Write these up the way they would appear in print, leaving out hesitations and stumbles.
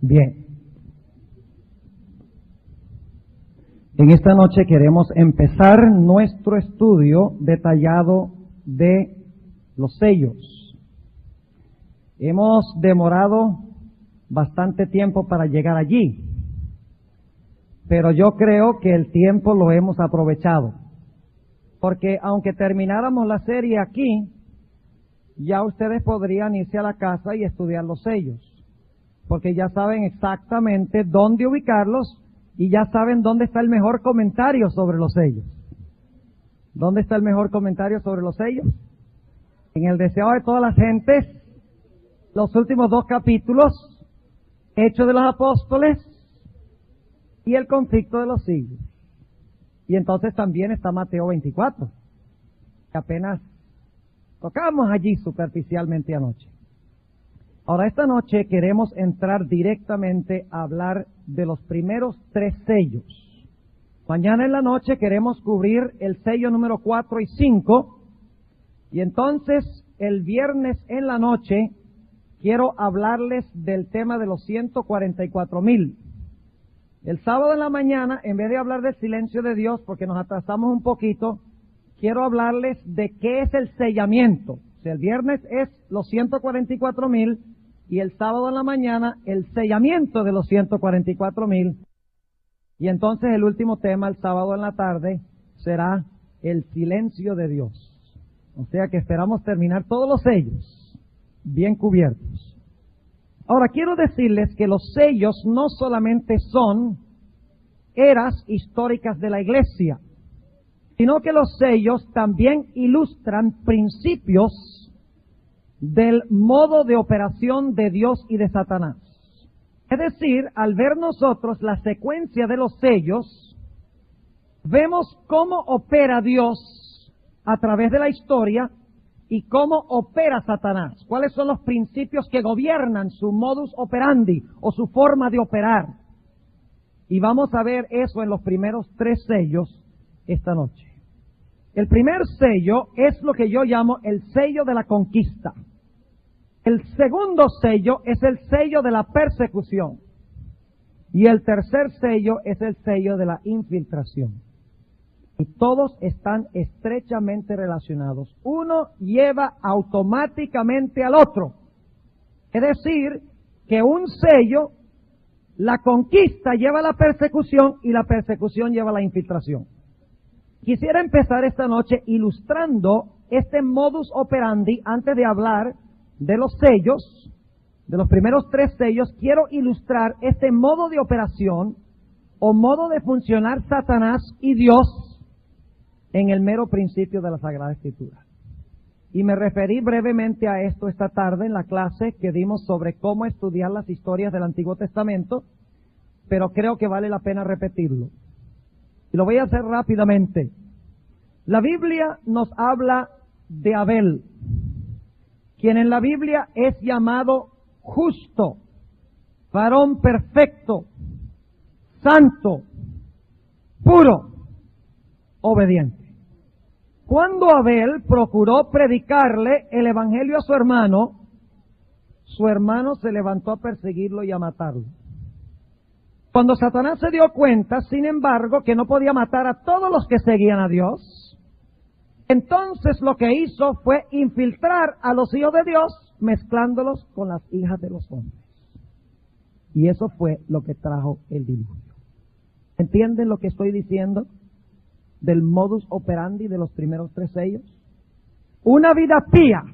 Bien. En esta noche queremos empezar nuestro estudio detallado de los sellos. Hemos demorado bastante tiempo para llegar allí, pero yo creo que el tiempo lo hemos aprovechado, porque aunque termináramos la serie aquí, ya ustedes podrían irse a la casa y estudiar los sellos, porque ya saben exactamente dónde ubicarlos y ya saben dónde está el mejor comentario sobre los sellos. ¿Dónde está el mejor comentario sobre los sellos? En el deseo de todas las gentes, los últimos 2 capítulos, Hechos de los Apóstoles y el conflicto de los siglos. Y entonces también está Mateo 24, que apenas tocamos allí superficialmente anoche. Ahora, esta noche queremos entrar directamente a hablar de los primeros 3 sellos. Mañana en la noche queremos cubrir el sello número 4 y 5. Y entonces, el viernes en la noche, quiero hablarles del tema de los 144,000. El sábado en la mañana, en vez de hablar del silencio de Dios, porque nos atrasamos un poquito, quiero hablarles de qué es el sellamiento. O sea, el viernes es los 144,000 y el sábado en la mañana el sellamiento de los 144,000. Y entonces el último tema, el sábado en la tarde, será el silencio de Dios. O sea que esperamos terminar todos los sellos bien cubiertos. Ahora, quiero decirles que los sellos no solamente son eras históricas de la iglesia, sino que los sellos también ilustran principios del modo de operación de Dios y de Satanás. Es decir, al ver nosotros la secuencia de los sellos, vemos cómo opera Dios a través de la historia y cómo opera Satanás. ¿Cuáles son los principios que gobiernan su modus operandi o su forma de operar? Y vamos a ver eso en los primeros 3 sellos esta noche. El primer sello es lo que yo llamo el sello de la conquista. El segundo sello es el sello de la persecución. Y el tercer sello es el sello de la infiltración. Y todos están estrechamente relacionados. Uno lleva automáticamente al otro. Es decir, que un sello, la conquista lleva a la persecución y la persecución lleva a la infiltración. Quisiera empezar esta noche ilustrando este modus operandi. Antes de hablar de los sellos, de los primeros 3 sellos, quiero ilustrar este modo de operación o modo de funcionar Satanás y Dios en el mero principio de la Sagrada Escritura. Y me referí brevemente a esto esta tarde en la clase que dimos sobre cómo estudiar las historias del Antiguo Testamento, pero creo que vale la pena repetirlo. Y lo voy a hacer rápidamente. La Biblia nos habla de Abel, quien en la Biblia es llamado justo, varón perfecto, santo, puro, obediente. Cuando Abel procuró predicarle el evangelio a su hermano se levantó a perseguirlo y a matarlo. Cuando Satanás se dio cuenta, sin embargo, que no podía matar a todos los que seguían a Dios, entonces lo que hizo fue infiltrar a los hijos de Dios, mezclándolos con las hijas de los hombres. Y eso fue lo que trajo el diluvio. ¿Entienden lo que estoy diciendo del modus operandi de los primeros 3 sellos? Una vida pía,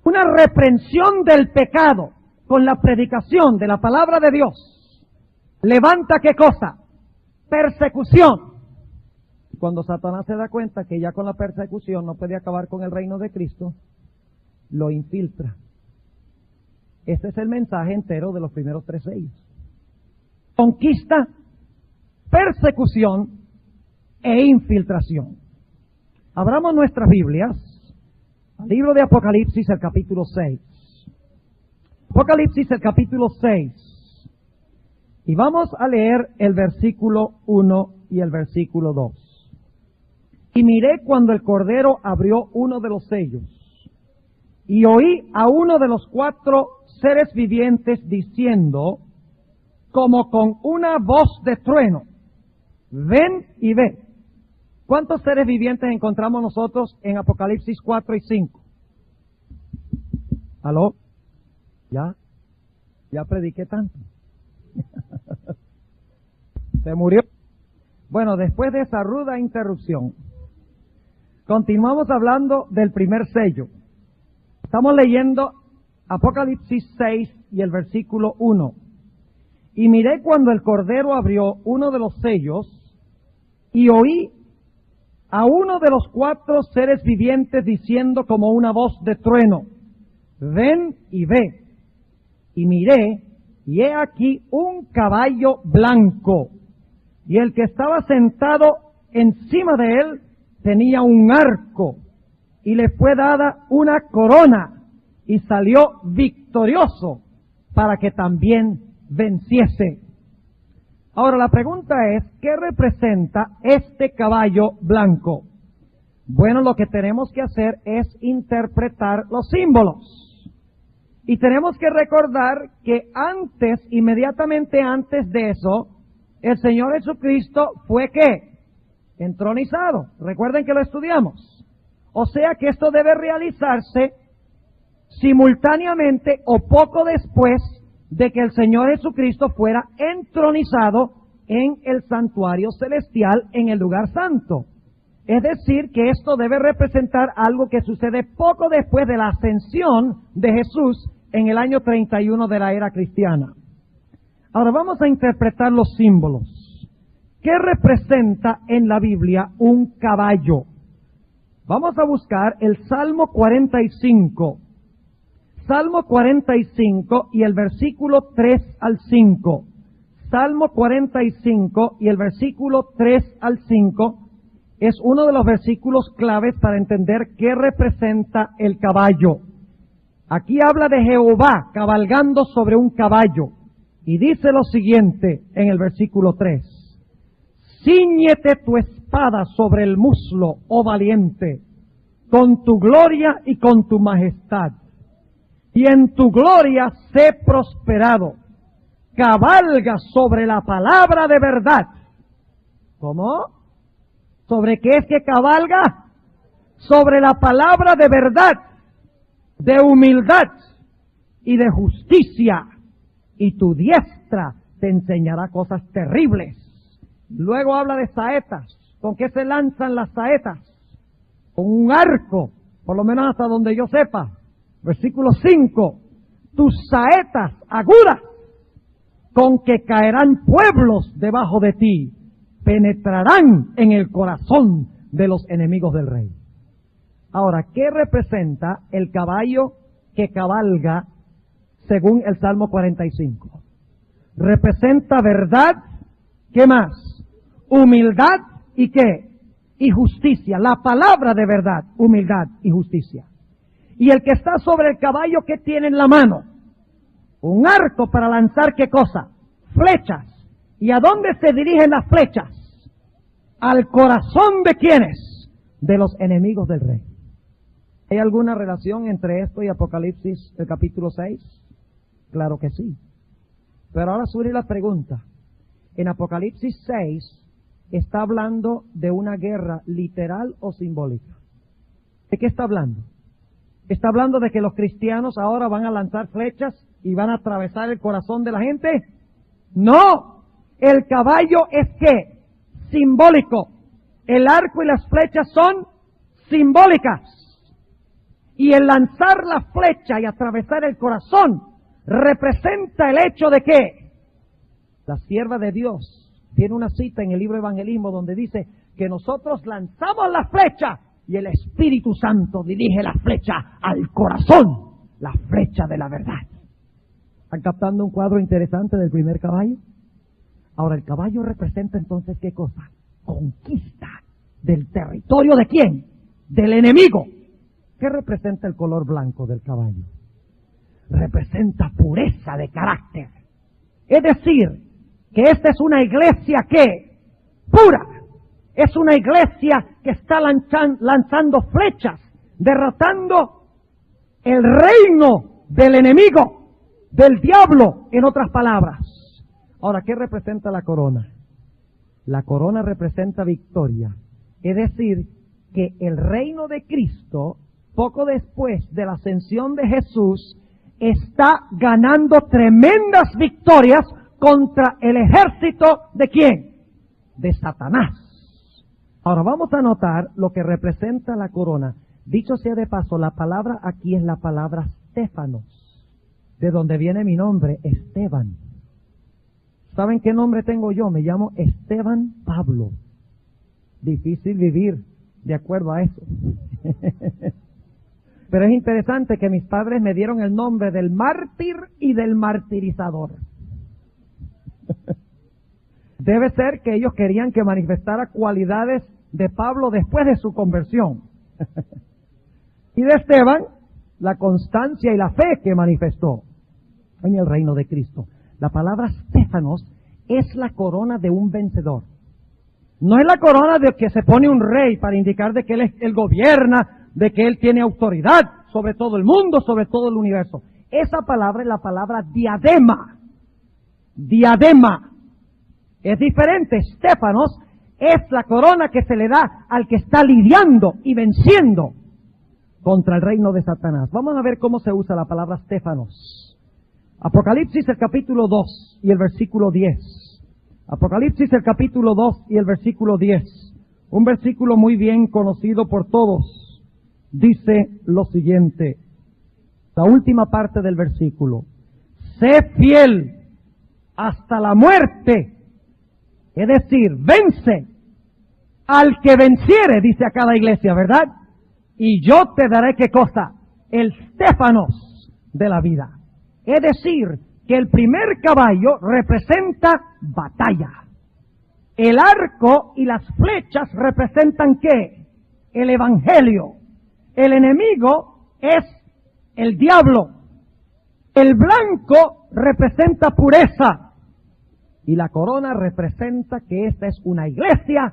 una reprensión del pecado con la predicación de la palabra de Dios, levanta ¿qué cosa? Persecución. Cuando Satanás se da cuenta que ya con la persecución no puede acabar con el reino de Cristo, lo infiltra. Este es el mensaje entero de los primeros 3 sellos. Conquista, persecución e infiltración. Abramos nuestras Biblias al libro de Apocalipsis, el capítulo 6. Apocalipsis, el capítulo 6. Y vamos a leer el versículo 1 y el versículo 2. Y miré cuando el Cordero abrió uno de los sellos, y oí a uno de los 4 seres vivientes diciendo: como con una voz de trueno. Ven y ve. ¿Cuántos seres vivientes encontramos nosotros en Apocalipsis 4 y 5? ¿Aló? ¿Ya? ¿Ya prediqué tanto? ¿Se murió? Bueno, después de esa ruda interrupción, continuamos hablando del primer sello. Estamos leyendo Apocalipsis 6 y el versículo 1. Y miré cuando el Cordero abrió uno de los sellos y oí a uno de los 4 seres vivientes diciendo como una voz de trueno: ven y ve. Y miré, y he aquí un caballo blanco, y el que estaba sentado encima de él tenía un arco, y le fue dada una corona, y salió victorioso para que también venciese. Ahora la pregunta es, ¿qué representa este caballo blanco? Bueno, lo que tenemos que hacer es interpretar los símbolos. Y tenemos que recordar que antes, inmediatamente antes de eso, el Señor Jesucristo fue ¿qué? Entronizado. Recuerden que lo estudiamos. O sea que esto debe realizarse simultáneamente o poco después de que el Señor Jesucristo fuera entronizado en el santuario celestial, en el lugar santo. Es decir, que esto debe representar algo que sucede poco después de la ascensión de Jesús en el año 31 de la era cristiana. Ahora vamos a interpretar los símbolos. ¿Qué representa en la Biblia un caballo? Vamos a buscar el Salmo 45. Salmo 45 y el versículo 3 al 5. Salmo 45 y el versículo 3 al 5 es uno de los versículos claves para entender qué representa el caballo. Aquí habla de Jehová cabalgando sobre un caballo. Y dice lo siguiente en el versículo 3. Cíñete tu espada sobre el muslo, oh valiente, con tu gloria y con tu majestad. Y en tu gloria sé prosperado. Cabalga sobre la palabra de verdad. ¿Cómo? ¿Sobre qué es que cabalga? Sobre la palabra de verdad, de humildad y de justicia, y tu diestra te enseñará cosas terribles. Luego habla de saetas. ¿Con qué se lanzan las saetas? Con un arco, por lo menos hasta donde yo sepa. Versículo 5. Tus saetas agudas, con que caerán pueblos debajo de ti, penetrarán en el corazón de los enemigos del rey. Ahora, ¿qué representa el caballo que cabalga según el Salmo 45? Representa verdad, ¿qué más? Humildad y ¿qué? Y justicia. La palabra de verdad, humildad y justicia. Y el que está sobre el caballo, ¿qué tiene en la mano? Un arco para lanzar ¿qué cosa? Flechas. ¿Y a dónde se dirigen las flechas? Al corazón de ¿quiénes? De los enemigos del rey. ¿Hay alguna relación entre esto y Apocalipsis, el capítulo 6? Claro que sí. Pero ahora surge la pregunta. En Apocalipsis 6, ¿está hablando de una guerra literal o simbólica? ¿De qué está hablando? ¿Está hablando de que los cristianos ahora van a lanzar flechas y van a atravesar el corazón de la gente? ¡No! El caballo es ¿qué? Simbólico. El arco y las flechas son simbólicas. Y el lanzar la flecha y atravesar el corazón representa el hecho de que la sierva de Dios tiene una cita en el libro Evangelismo donde dice que nosotros lanzamos la flecha y el Espíritu Santo dirige la flecha al corazón, la flecha de la verdad. ¿Están captando un cuadro interesante del primer caballo? Ahora, el caballo representa entonces ¿qué cosa? Conquista del territorio ¿de quién? Del enemigo. ¿Qué representa el color blanco del caballo? Representa pureza de carácter. Es decir, que esta es una iglesia que pura. Es una iglesia que está lanzando flechas, derrotando el reino del enemigo, del diablo, en otras palabras. Ahora, ¿qué representa la corona? La corona representa victoria. Es decir, que el reino de Cristo, poco después de la ascensión de Jesús, está ganando tremendas victorias contra el ejército ¿de quién? De Satanás. Ahora vamos a notar lo que representa la corona. Dicho sea de paso, la palabra aquí es la palabra Stéfanos, de donde viene mi nombre, Esteban. ¿Saben qué nombre tengo yo? Me llamo Esteban Pablo. Difícil vivir de acuerdo a eso. Pero es interesante que mis padres me dieron el nombre del mártir y del martirizador. Debe ser que ellos querían que manifestara cualidades de Pablo después de su conversión. Y de Esteban, la constancia y la fe que manifestó en el reino de Cristo. La palabra Stéfanos es la corona de un vencedor. No es la corona de que se pone un rey para indicar de que él gobierna, de que él tiene autoridad sobre todo el mundo, sobre todo el universo. Esa palabra es la palabra diadema. Diadema. Es diferente. Stéfanos es la corona que se le da al que está lidiando y venciendo contra el reino de Satanás. Vamos a ver cómo se usa la palabra Stéfanos. Apocalipsis el capítulo 2 y el versículo 10. Apocalipsis el capítulo 2 y el versículo 10. Un versículo muy bien conocido por todos. Dice lo siguiente. La última parte del versículo. Sé fiel hasta la muerte. Es decir, vence al que venciere, dice a cada iglesia, ¿verdad? Y yo te daré, ¿qué cosa? El Stéfanos de la vida. Es decir, que el primer caballo representa batalla. El arco y las flechas representan ¿qué? El evangelio. El enemigo es el diablo. El blanco representa pureza. Y la corona representa que esta es una iglesia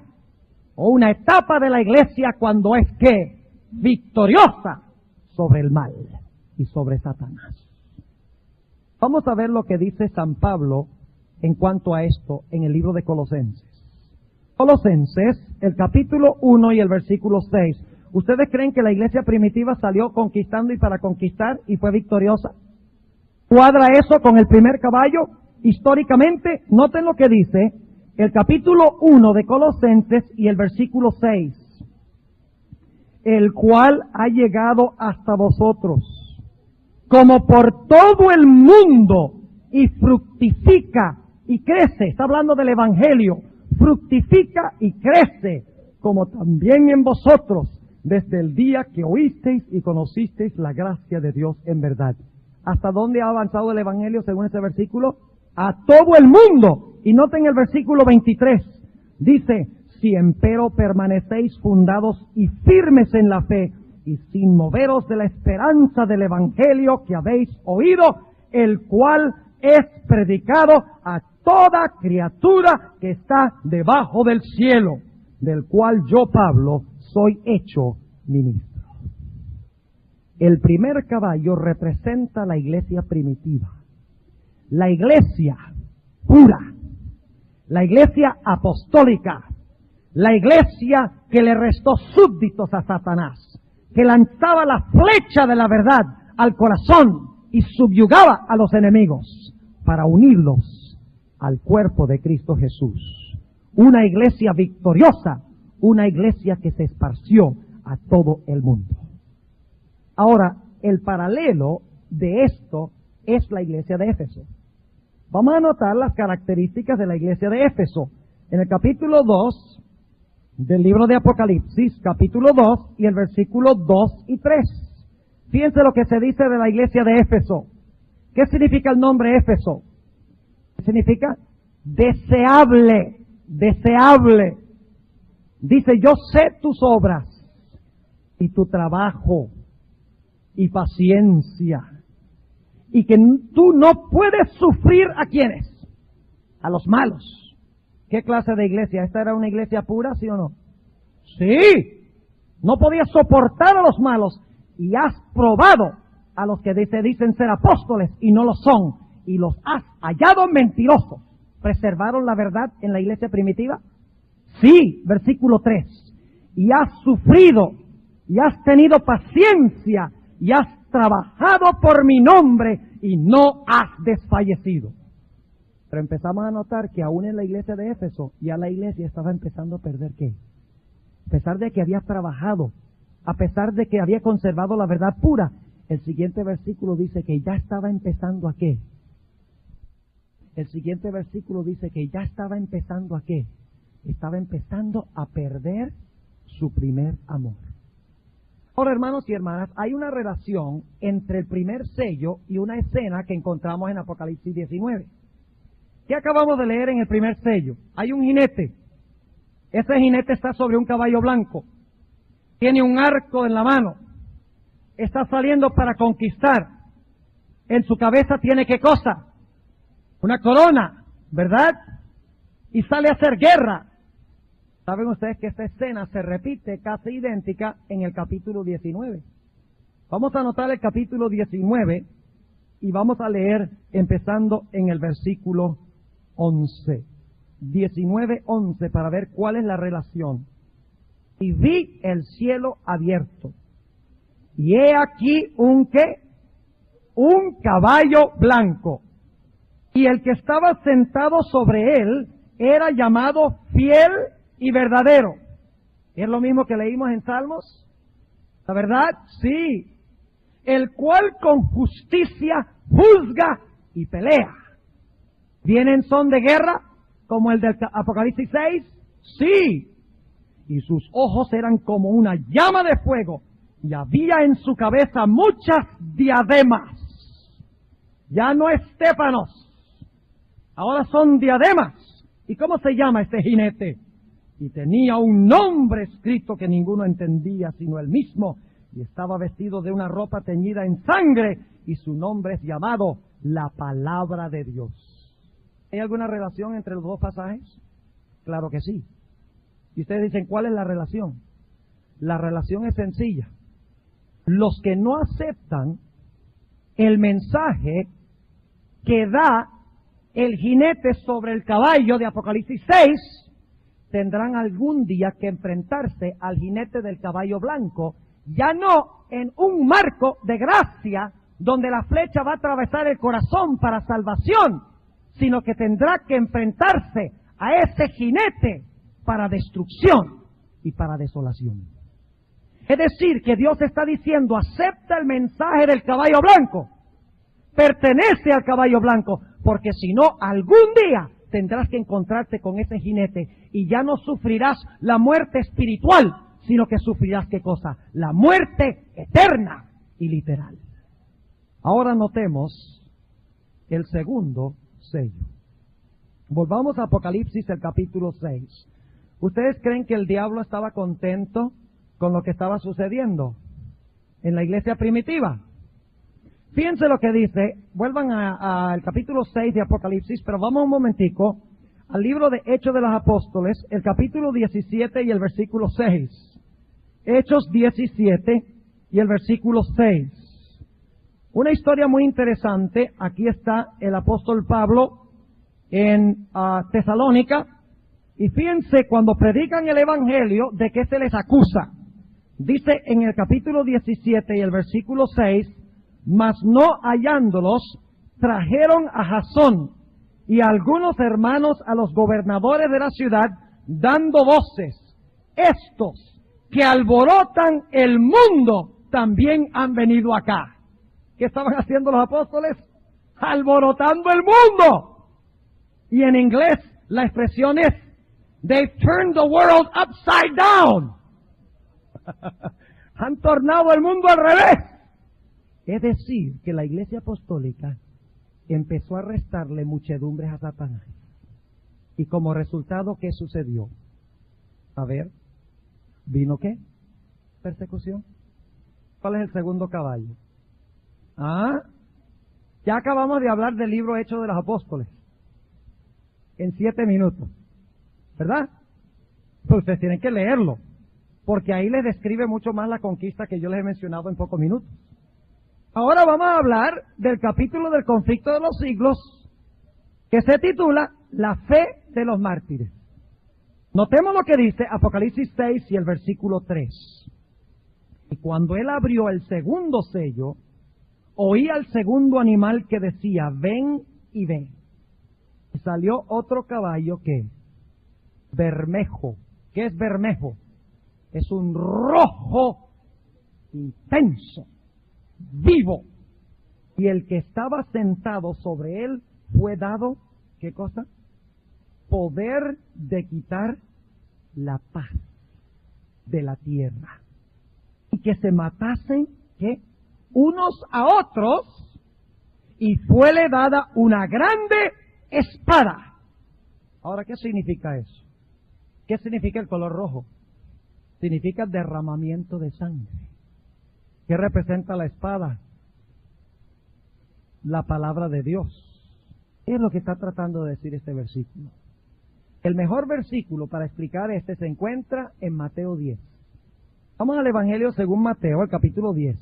o una etapa de la iglesia cuando es ¿qué? Victoriosa sobre el mal y sobre Satanás. Vamos a ver lo que dice San Pablo en cuanto a esto en el libro de Colosenses. Colosenses, el capítulo 1 y el versículo 6. ¿Ustedes creen que la iglesia primitiva salió conquistando y para conquistar y fue victoriosa? ¿Cuadra eso con el primer caballo? Históricamente, noten lo que dice el capítulo 1 de Colosenses y el versículo 6. El cual ha llegado hasta vosotros, como por todo el mundo, y fructifica y crece. Está hablando del Evangelio. Fructifica y crece, como también en vosotros, desde el día que oísteis y conocisteis la gracia de Dios en verdad. ¿Hasta dónde ha avanzado el Evangelio según ese versículo? A todo el mundo. Y noten el versículo 23. Dice, si empero permanecéis fundados y firmes en la fe, y sin moveros de la esperanza del Evangelio que habéis oído, el cual es predicado a toda criatura que está debajo del cielo, del cual yo, Pablo, soy hecho ministro. El primer caballo representa la iglesia primitiva, la iglesia pura, la iglesia apostólica, la iglesia que le restó súbditos a Satanás, que lanzaba la flecha de la verdad al corazón y subyugaba a los enemigos para unirlos al cuerpo de Cristo Jesús. Una iglesia victoriosa, una iglesia que se esparció a todo el mundo. Ahora, el paralelo de esto es la iglesia de Éfeso. Vamos a notar las características de la iglesia de Éfeso. En el capítulo 2 del libro de Apocalipsis, capítulo 2 y el versículo 2 y 3. Fíjense lo que se dice de la iglesia de Éfeso. ¿Qué significa el nombre Éfeso? ¿Qué significa? Deseable, deseable. Dice, yo sé tus obras y tu trabajo y paciencia, y que tú no puedes sufrir ¿a quiénes? A los malos. ¿Qué clase de iglesia? ¿Esta era una iglesia pura, sí o no? Sí. No podías soportar a los malos, y has probado a los que se dicen ser apóstoles y no lo son, y los has hallado mentirosos. preservaron la verdad en la iglesia primitiva? Sí, versículo 3. Y has sufrido, y has tenido paciencia, y has trabajado por mi nombre, y no has desfallecido. Pero empezamos a notar que aún en la iglesia de Éfeso, ya la iglesia estaba empezando a perder ¿qué? A pesar de que había trabajado, a pesar de que había conservado la verdad pura, el siguiente versículo dice que ya estaba empezando ¿a qué? El siguiente versículo dice que ya estaba empezando ¿a qué? Estaba empezando a perder su primer amor. Ahora, hermanos y hermanas, hay una relación entre el primer sello y una escena que encontramos en Apocalipsis 19. ¿Qué acabamos de leer en el primer sello? Hay un jinete. Ese jinete está sobre un caballo blanco. Tiene un arco en la mano. Está saliendo para conquistar. En su cabeza tiene ¿qué cosa? Una corona, ¿verdad? Y sale a hacer guerra. ¿Saben ustedes que esta escena se repite casi idéntica en el capítulo 19? Vamos a anotar el capítulo 19 y vamos a leer empezando en el versículo 11. 19:11 para ver cuál es la relación. Y vi el cielo abierto. Y he aquí un ¿qué? Un caballo blanco. Y el que estaba sentado sobre él era llamado Fiel y Verdadero. ¿Es lo mismo que leímos en Salmos? ¿La verdad? Sí. El cual con justicia juzga y pelea. ¿Viene en son de guerra como el del Apocalipsis 6? Sí. Y sus ojos eran como una llama de fuego y había en su cabeza muchas diademas. Ya no estéfanos, ahora son diademas. ¿Y cómo se llama este jinete? Y tenía un nombre escrito que ninguno entendía sino él mismo, y estaba vestido de una ropa teñida en sangre, y su nombre es llamado la Palabra de Dios. ¿Hay alguna relación entre los dos pasajes? Claro que sí. Y ustedes dicen, ¿cuál es la relación? La relación es sencilla. Los que no aceptan el mensaje que da el jinete sobre el caballo de Apocalipsis 6, tendrán algún día que enfrentarse al jinete del caballo blanco, ya no en un marco de gracia donde la flecha va a atravesar el corazón para salvación, sino que tendrá que enfrentarse a ese jinete para destrucción y para desolación. Es decir, que Dios está diciendo, acepta el mensaje del caballo blanco, pertenece al caballo blanco, porque si no, algún día tendrás que encontrarte con ese jinete y ya no sufrirás la muerte espiritual, sino que sufrirás ¿qué cosa? La muerte eterna y literal. Ahora notemos el segundo sello. Volvamos a Apocalipsis, el capítulo 6. ¿Ustedes creen que el diablo estaba contento con lo que estaba sucediendo en la iglesia primitiva? Fíjense lo que dice, vuelvan al capítulo 6 de Apocalipsis, pero vamos un momentico al libro de Hechos de los Apóstoles, el capítulo 17 y el versículo 6. Hechos 17 y el versículo 6. Una historia muy interesante. Aquí está el apóstol Pablo en Tesalónica, y fíjense cuando predican el evangelio de qué se les acusa. Dice en el capítulo 17 y el versículo 6, mas no hallándolos, trajeron a Jasón y a algunos hermanos a los gobernadores de la ciudad, dando voces. Estos que alborotan el mundo también han venido acá. ¿Qué estaban haciendo los apóstoles? Alborotando el mundo. Y en inglés la expresión es, they've turned the world upside down. Han tornado el mundo al revés. Es decir, que la iglesia apostólica empezó a restarle muchedumbres a Satanás. Y como resultado, ¿qué sucedió? A ver, ¿vino qué? Persecución. ¿Cuál es el segundo caballo? Ya acabamos de hablar del libro Hechos de los Apóstoles. En 7 minutos. ¿Verdad? Pues ustedes tienen que leerlo. Porque ahí les describe mucho más la conquista que yo les he mencionado en pocos minutos. Ahora vamos a hablar del capítulo del conflicto de los siglos, que se titula la fe de los mártires. Notemos lo que dice Apocalipsis 6 y el versículo 3. Y cuando él abrió el segundo sello, oí al segundo animal que decía, ven y ve. Y salió otro caballo que, bermejo. ¿Qué es bermejo? Es un rojo intenso, vivo. Y el que estaba sentado sobre él fue dado, ¿qué cosa? Poder de quitar la paz de la tierra. Y que se matasen, ¿qué? Unos a otros, y fuele dada una grande espada. Ahora, ¿qué significa eso? ¿Qué significa el color rojo? Significa derramamiento de sangre. ¿Qué representa la espada? La palabra de Dios. ¿Qué es lo que está tratando de decir este versículo? El mejor versículo para explicar este se encuentra en Mateo 10. Vamos al Evangelio según Mateo, el capítulo 10.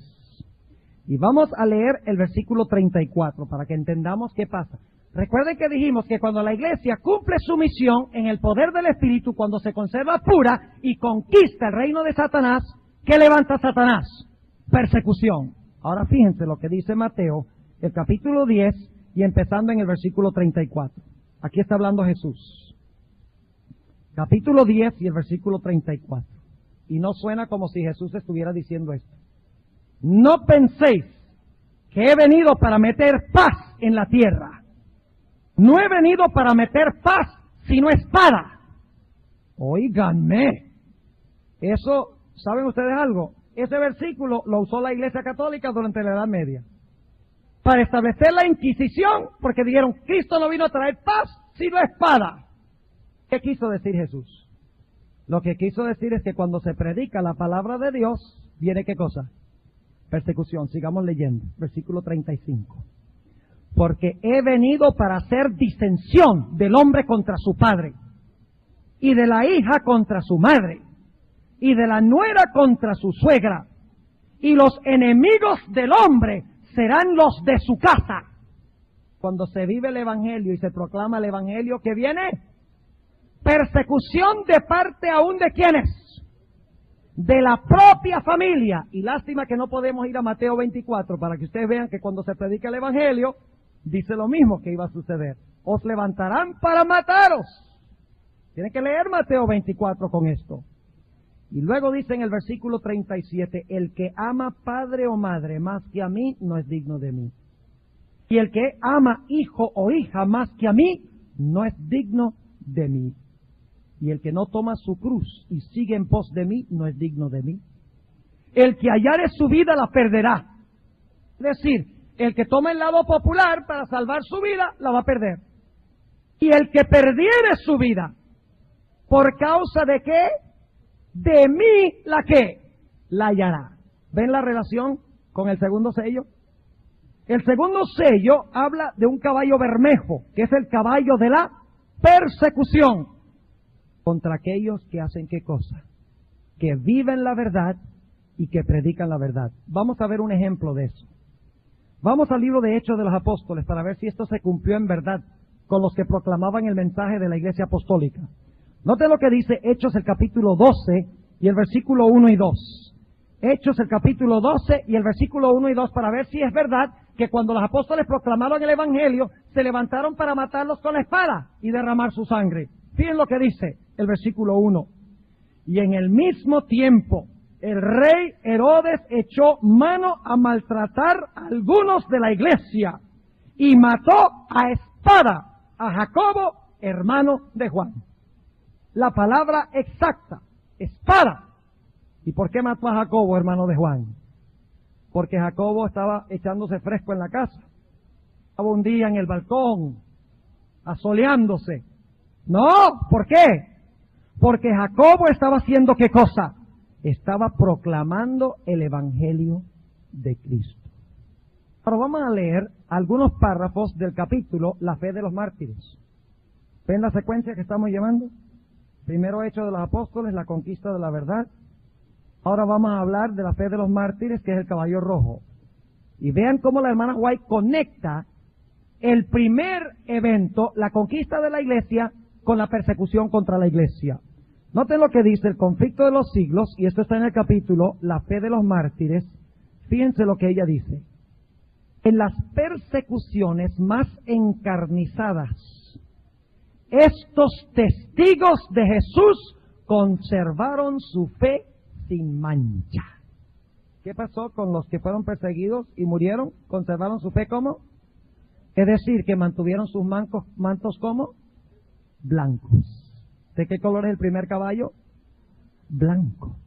Y vamos a leer el versículo 34 para que entendamos qué pasa. Recuerden que dijimos que cuando la iglesia cumple su misión en el poder del Espíritu, cuando se conserva pura y conquista el reino de Satanás, ¿qué levanta Satanás? Persecución. Ahora fíjense lo que dice Mateo, el capítulo 10 y empezando en el versículo 34. Aquí está hablando Jesús. Capítulo 10 y el versículo 34. Y no suena como si Jesús estuviera diciendo esto. No penséis que he venido para meter paz en la tierra. No he venido para meter paz, sino espada. Óiganme. Eso, ¿saben ustedes algo? Ese versículo lo usó la Iglesia Católica durante la Edad Media. Para establecer la Inquisición, porque dijeron, Cristo no vino a traer paz, sino espada. ¿Qué quiso decir Jesús? Lo que quiso decir es que cuando se predica la palabra de Dios, ¿viene qué cosa? Persecución. Sigamos leyendo. Versículo 35. Porque he venido para hacer disensión del hombre contra su padre, y de la hija contra su madre, y de la nuera contra su suegra, y los enemigos del hombre serán los de su casa. Cuando se vive el Evangelio y se proclama el Evangelio, ¿qué viene? Persecución de parte aún de ¿quiénes? De la propia familia. Y lástima que no podemos ir a Mateo 24 para que ustedes vean que cuando se predica el Evangelio, dice lo mismo que iba a suceder. Os levantarán para mataros. Tienen que leer Mateo 24 con esto. Y luego dice en el versículo 37, el que ama padre o madre más que a mí, no es digno de mí. Y el que ama hijo o hija más que a mí, no es digno de mí. Y el que no toma su cruz y sigue en pos de mí, no es digno de mí. El que hallare su vida la perderá. Es decir, el que toma el lado popular para salvar su vida, la va a perder. Y el que perdiere su vida, ¿por causa de qué? De mí, ¿la qué? La hallará. ¿Ven la relación con el segundo sello? El segundo sello habla de un caballo bermejo, que es el caballo de la persecución. Contra aquellos que hacen ¿qué cosa? Que viven la verdad y que predican la verdad. Vamos a ver un ejemplo de eso. Vamos al libro de Hechos de los Apóstoles para ver si esto se cumplió en verdad con los que proclamaban el mensaje de la Iglesia Apostólica. Noten lo que dice Hechos el capítulo 12 y el versículo 1 y 2. Hechos el capítulo 12 y el versículo 1 y 2 para ver si es verdad que cuando los apóstoles proclamaron el Evangelio se levantaron para matarlos con la espada y derramar su sangre. Fíjense lo que dice el versículo 1. Y en el mismo tiempo el rey Herodes echó mano a maltratar a algunos de la iglesia y mató a espada a Jacobo, hermano de Juan. La palabra exacta, espada. ¿Y por qué mató a Jacobo, hermano de Juan? Porque Jacobo estaba echándose fresco en la casa. Estaba un día en el balcón, asoleándose. No, ¿por qué? Porque Jacobo estaba haciendo ¿qué cosa? Estaba proclamando el Evangelio de Cristo. Ahora vamos a leer algunos párrafos del capítulo La fe de los mártires. ¿Ven la secuencia que estamos llevando? Primero Hechos de los Apóstoles, la conquista de la verdad. Ahora vamos a hablar de la fe de los mártires, que es el caballo rojo. Y vean cómo la hermana White conecta el primer evento, la conquista de la iglesia, con la persecución contra la iglesia. Noten lo que dice el conflicto de los siglos, y esto está en el capítulo La fe de los mártires. Fíjense lo que ella dice. En las persecuciones más encarnizadas, estos testigos de Jesús conservaron su fe sin mancha. ¿Qué pasó con los que fueron perseguidos y murieron? ¿Conservaron su fe cómo? Es decir, que mantuvieron sus mantos ¿cómo? Blancos. ¿De qué color es el primer caballo? Blanco.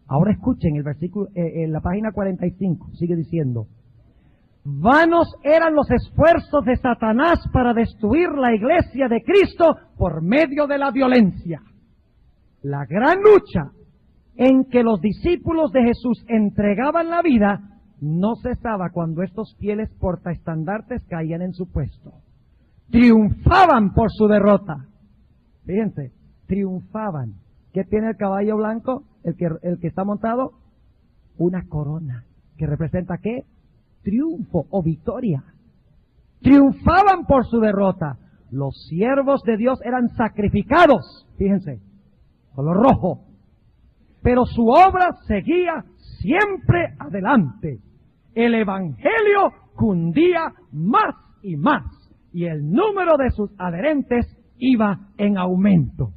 Ahora escuchen el versículo, en la página 45, sigue diciendo: vanos eran los esfuerzos de Satanás para destruir la iglesia de Cristo por medio de la violencia. La gran lucha en que los discípulos de Jesús entregaban la vida no cesaba cuando estos fieles portaestandartes caían en su puesto. Triunfaban por su derrota. Fíjense, triunfaban. ¿Qué tiene el caballo blanco? El que está montado, una corona. ¿Que representa qué? Triunfo o victoria. Triunfaban por su derrota. Los siervos de Dios eran sacrificados. Fíjense, color rojo. Pero su obra seguía siempre adelante. El evangelio cundía más y más. Y el número de sus adherentes iba en aumento.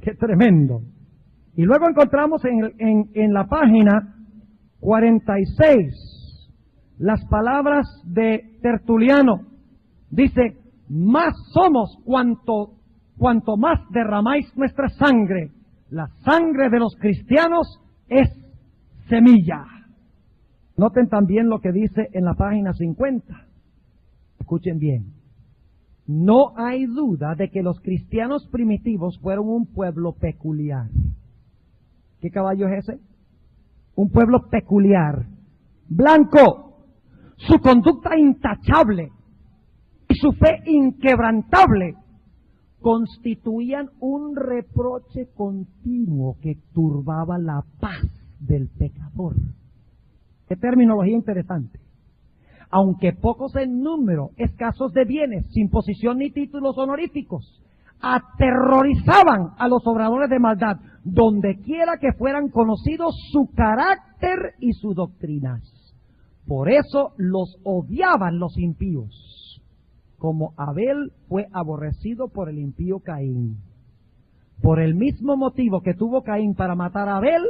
¡Qué tremendo! Y luego encontramos en la página 46 las palabras de Tertuliano. Dice: más somos cuanto más derramáis nuestra sangre. La sangre de los cristianos es semilla. Noten también lo que dice en la página 50. Escuchen bien. No hay duda de que los cristianos primitivos fueron un pueblo peculiar. ¿Qué caballo es ese? Un pueblo peculiar. Blanco. Su conducta intachable y su fe inquebrantable constituían un reproche continuo que turbaba la paz del pecador. Qué terminología interesante. Aunque pocos en número, escasos de bienes, sin posición ni títulos honoríficos, aterrorizaban a los obradores de maldad, donde quiera que fueran conocidos su carácter y sus doctrinas. Por eso los odiaban los impíos, como Abel fue aborrecido por el impío Caín. Por el mismo motivo que tuvo Caín para matar a Abel,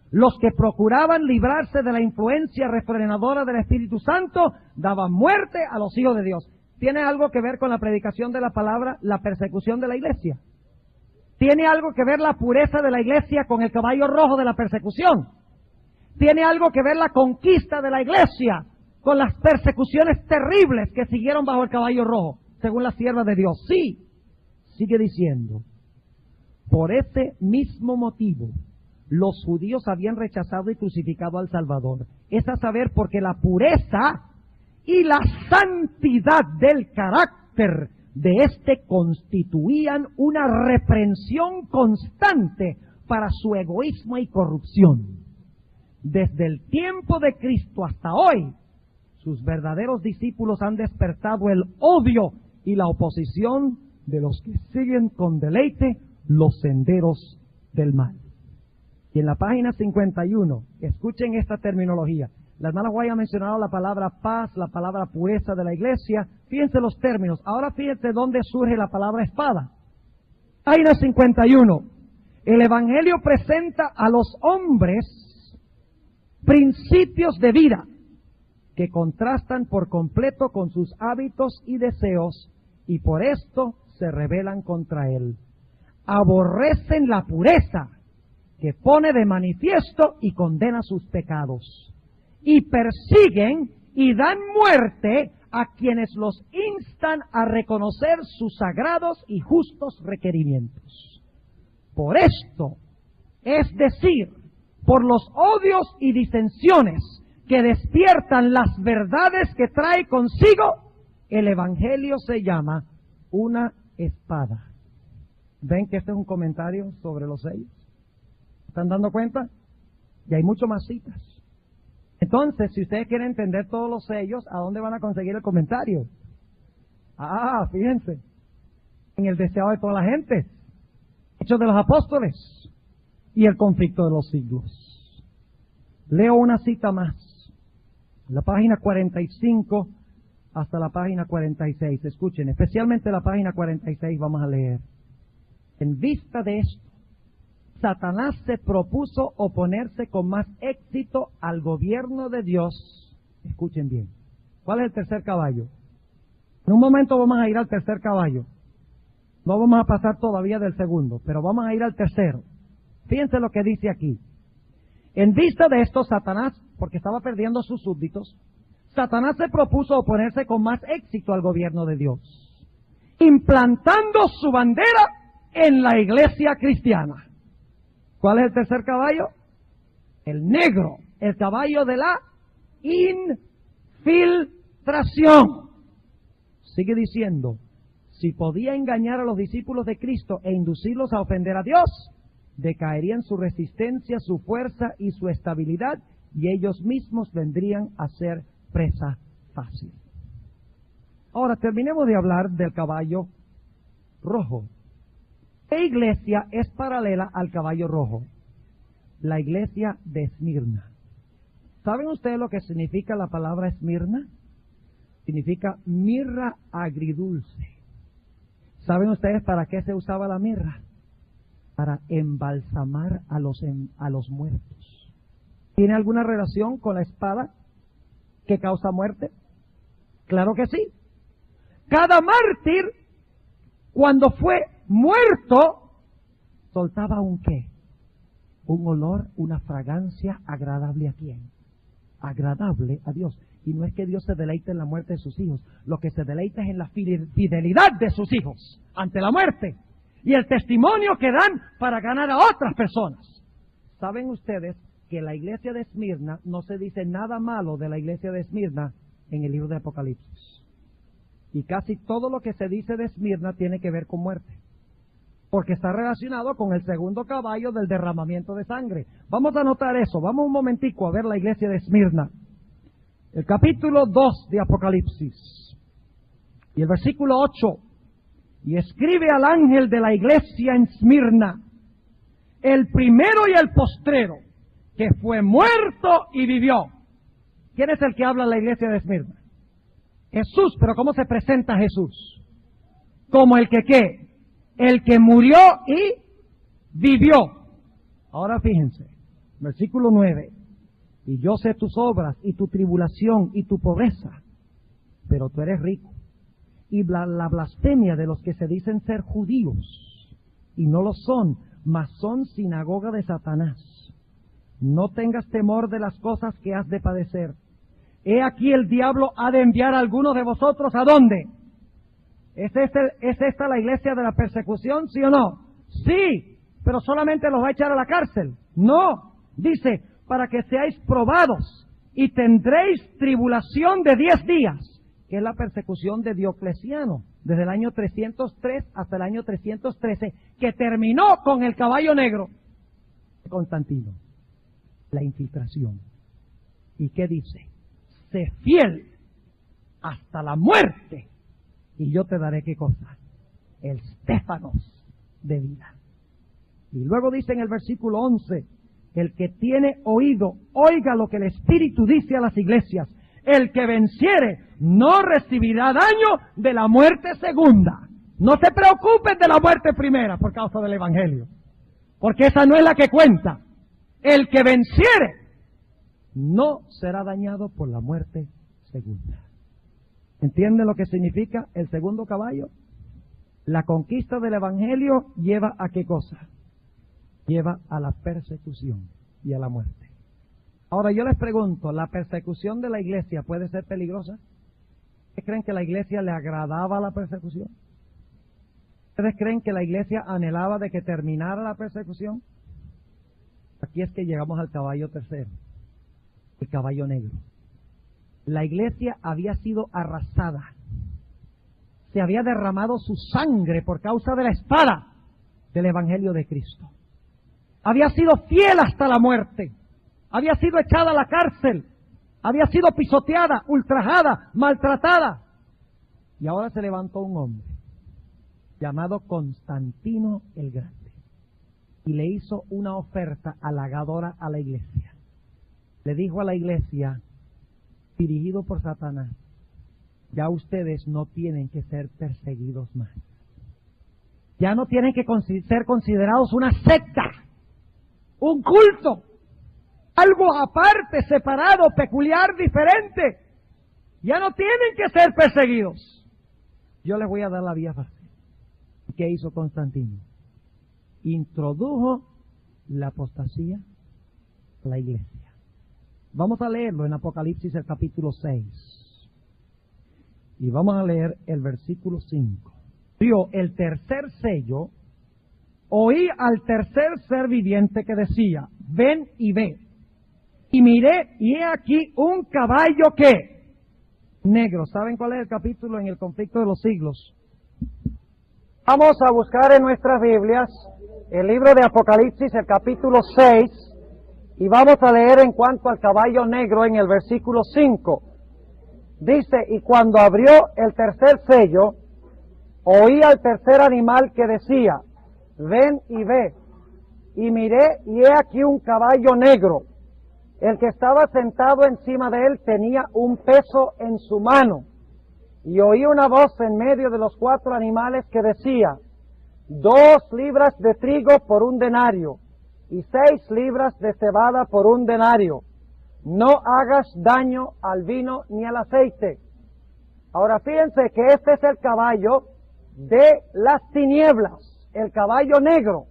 los que procuraban librarse de la influencia refrenadora del Espíritu Santo daban muerte a los hijos de Dios. ¿Tiene algo que ver con la predicación de la palabra, la persecución de la iglesia? ¿Tiene algo que ver la pureza de la iglesia con el caballo rojo de la persecución? ¿Tiene algo que ver la conquista de la iglesia con las persecuciones terribles que siguieron bajo el caballo rojo, según la sierva de Dios? Sí. Sigue diciendo: por ese mismo motivo, los judíos habían rechazado y crucificado al Salvador. Es a saber, porque la pureza y la santidad del carácter de éste constituían una reprensión constante para su egoísmo y corrupción. Desde el tiempo de Cristo hasta hoy, sus verdaderos discípulos han despertado el odio y la oposición de los que siguen con deleite los senderos del mal. Y en la página 51, escuchen esta terminología. La hermana Guay ha mencionado la palabra paz, la palabra pureza de la iglesia. Fíjense los términos. Ahora fíjense dónde surge la palabra espada. Página 51. El Evangelio presenta a los hombres principios de vida que contrastan por completo con sus hábitos y deseos, y por esto se rebelan contra él. Aborrecen la pureza, que pone de manifiesto y condena sus pecados, y persiguen y dan muerte a quienes los instan a reconocer sus sagrados y justos requerimientos. Por esto, es decir, por los odios y disensiones que despiertan las verdades que trae consigo, el Evangelio se llama una espada. ¿Ven que este es un comentario sobre los sellos? ¿Están dando cuenta? Y hay mucho más citas. Entonces, si ustedes quieren entender todos los sellos, ¿a dónde van a conseguir el comentario? Fíjense, en el deseo de toda la gente, Hechos de los Apóstoles y el conflicto de los siglos. Leo una cita más, la página 45 hasta la página 46. Escuchen, especialmente la página 46 vamos a leer. En vista de esto, Satanás se propuso oponerse con más éxito al gobierno de Dios. Escuchen bien. ¿Cuál es el tercer caballo? En un momento vamos a ir al tercer caballo. No vamos a pasar todavía del segundo, pero vamos a ir al tercero. Fíjense lo que dice aquí. En vista de esto, Satanás, porque estaba perdiendo sus súbditos, Satanás se propuso oponerse con más éxito al gobierno de Dios, implantando su bandera en la iglesia cristiana. ¿Cuál es el tercer caballo? El negro, el caballo de la infiltración. Sigue diciendo, si podía engañar a los discípulos de Cristo e inducirlos a ofender a Dios, decaerían su resistencia, su fuerza y su estabilidad, y ellos mismos vendrían a ser presa fácil. Ahora terminemos de hablar del caballo rojo. ¿Qué iglesia es paralela al caballo rojo? La iglesia de Esmirna. ¿Saben ustedes lo que significa la palabra Esmirna? Significa mirra agridulce. ¿Saben ustedes para qué se usaba la mirra? Para embalsamar a los muertos. ¿Tiene alguna relación con la espada que causa muerte? Claro que sí. Cada mártir, cuando fue muerto, soltaba un ¿qué? Un olor, una fragancia agradable a quién? Agradable a Dios. Y no es que Dios se deleite en la muerte de sus hijos, lo que se deleita es en la fidelidad de sus hijos ante la muerte y el testimonio que dan para ganar a otras personas. ¿Saben ustedes que la iglesia de Esmirna no se dice nada malo de la iglesia de Esmirna en el libro de Apocalipsis? Y casi todo lo que se dice de Esmirna tiene que ver con muerte, porque está relacionado con el segundo caballo del derramamiento de sangre. Vamos a anotar eso, vamos un momentico a ver la iglesia de Esmirna. El capítulo 2 de Apocalipsis y el versículo 8. Y escribe al ángel de la iglesia en Esmirna, el primero y el postrero, que fue muerto y vivió. ¿Quién es el que habla en la iglesia de Esmirna? Jesús. Pero ¿cómo se presenta Jesús? Como el que ¿qué? El que murió y vivió. Ahora fíjense, versículo 9. Y yo sé tus obras y tu tribulación y tu pobreza, pero tú eres rico. Y la blasfemia de los que se dicen ser judíos, y no lo son, mas son sinagoga de Satanás. No tengas temor de las cosas que has de padecer. He aquí el diablo ha de enviar a algunos de vosotros, ¿a dónde? ¿Es esta la iglesia de la persecución, sí o no? Sí, pero solamente los va a echar a la cárcel. No, dice, para que seáis probados y tendréis tribulación de 10 días, que es la persecución de Diocleciano, desde el año 303 hasta el año 313, que terminó con el caballo negro de Constantino. La infiltración. ¿Y qué dice? Sé fiel hasta la muerte, y yo te daré ¿qué cosa? El stéfanos de vida. Y luego dice en el versículo 11, el que tiene oído, oiga lo que el Espíritu dice a las iglesias. El que venciere no recibirá daño de la muerte segunda. No se preocupen de la muerte primera por causa del Evangelio, porque esa no es la que cuenta. El que venciere no será dañado por la muerte segunda. ¿Entienden lo que significa el segundo caballo? La conquista del Evangelio lleva a ¿qué cosa? Lleva a la persecución y a la muerte. Ahora yo les pregunto, ¿la persecución de la iglesia puede ser peligrosa? ¿Ustedes creen que la iglesia le agradaba la persecución? ¿Ustedes creen que la iglesia anhelaba de que terminara la persecución? Aquí es que llegamos al caballo tercero, el caballo negro. La iglesia había sido arrasada. Se había derramado su sangre por causa de la espada del Evangelio de Cristo. Había sido fiel hasta la muerte. Había sido echada a la cárcel. Había sido pisoteada, ultrajada, maltratada. Y ahora se levantó un hombre llamado Constantino el Grande y le hizo una oferta halagadora a la iglesia. Le dijo a la iglesia, dirigido por Satanás, ya ustedes no tienen que ser perseguidos más. Ya no tienen que ser considerados una secta, un culto, algo aparte, separado, peculiar, diferente. Ya no tienen que ser perseguidos. Yo les voy a dar la vía fácil. ¿Qué hizo Constantino? Introdujo la apostasía a la iglesia. Vamos a leerlo en Apocalipsis, el capítulo 6. Y vamos a leer el versículo 5. Dio el tercer sello, oí al tercer ser viviente que decía, ven y ve. Y miré, y he aquí un caballo que negro. ¿Saben cuál es el capítulo en el conflicto de los siglos? Vamos a buscar en nuestras Biblias el libro de Apocalipsis, el capítulo 6, y vamos a leer en cuanto al caballo negro en el versículo 5. Dice, y cuando abrió el tercer sello, oí al tercer animal que decía, ven y ve. Y miré, y he aquí un caballo negro. El que estaba sentado encima de él tenía un peso en su mano. Y oí una voz en medio de los 4 animales que decía, 2 libras de trigo por 1 denario, y 6 libras de cebada por 1 denario. No hagas daño al vino ni al aceite. Ahora fíjense que este es el caballo de las tinieblas, el caballo negro.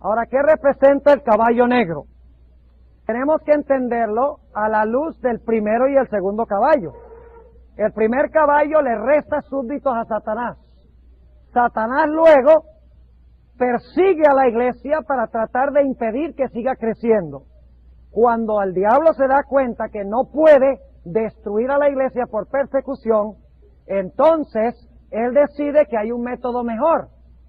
Ahora, ¿qué representa el caballo negro? Tenemos que entenderlo a la luz del primero y el segundo caballo. El primer caballo le resta súbditos a Satanás. Satanás luego persigue a la iglesia para tratar de impedir que siga creciendo. Cuando al diablo se da cuenta que no puede destruir a la iglesia por persecución, entonces él decide que hay un método mejor,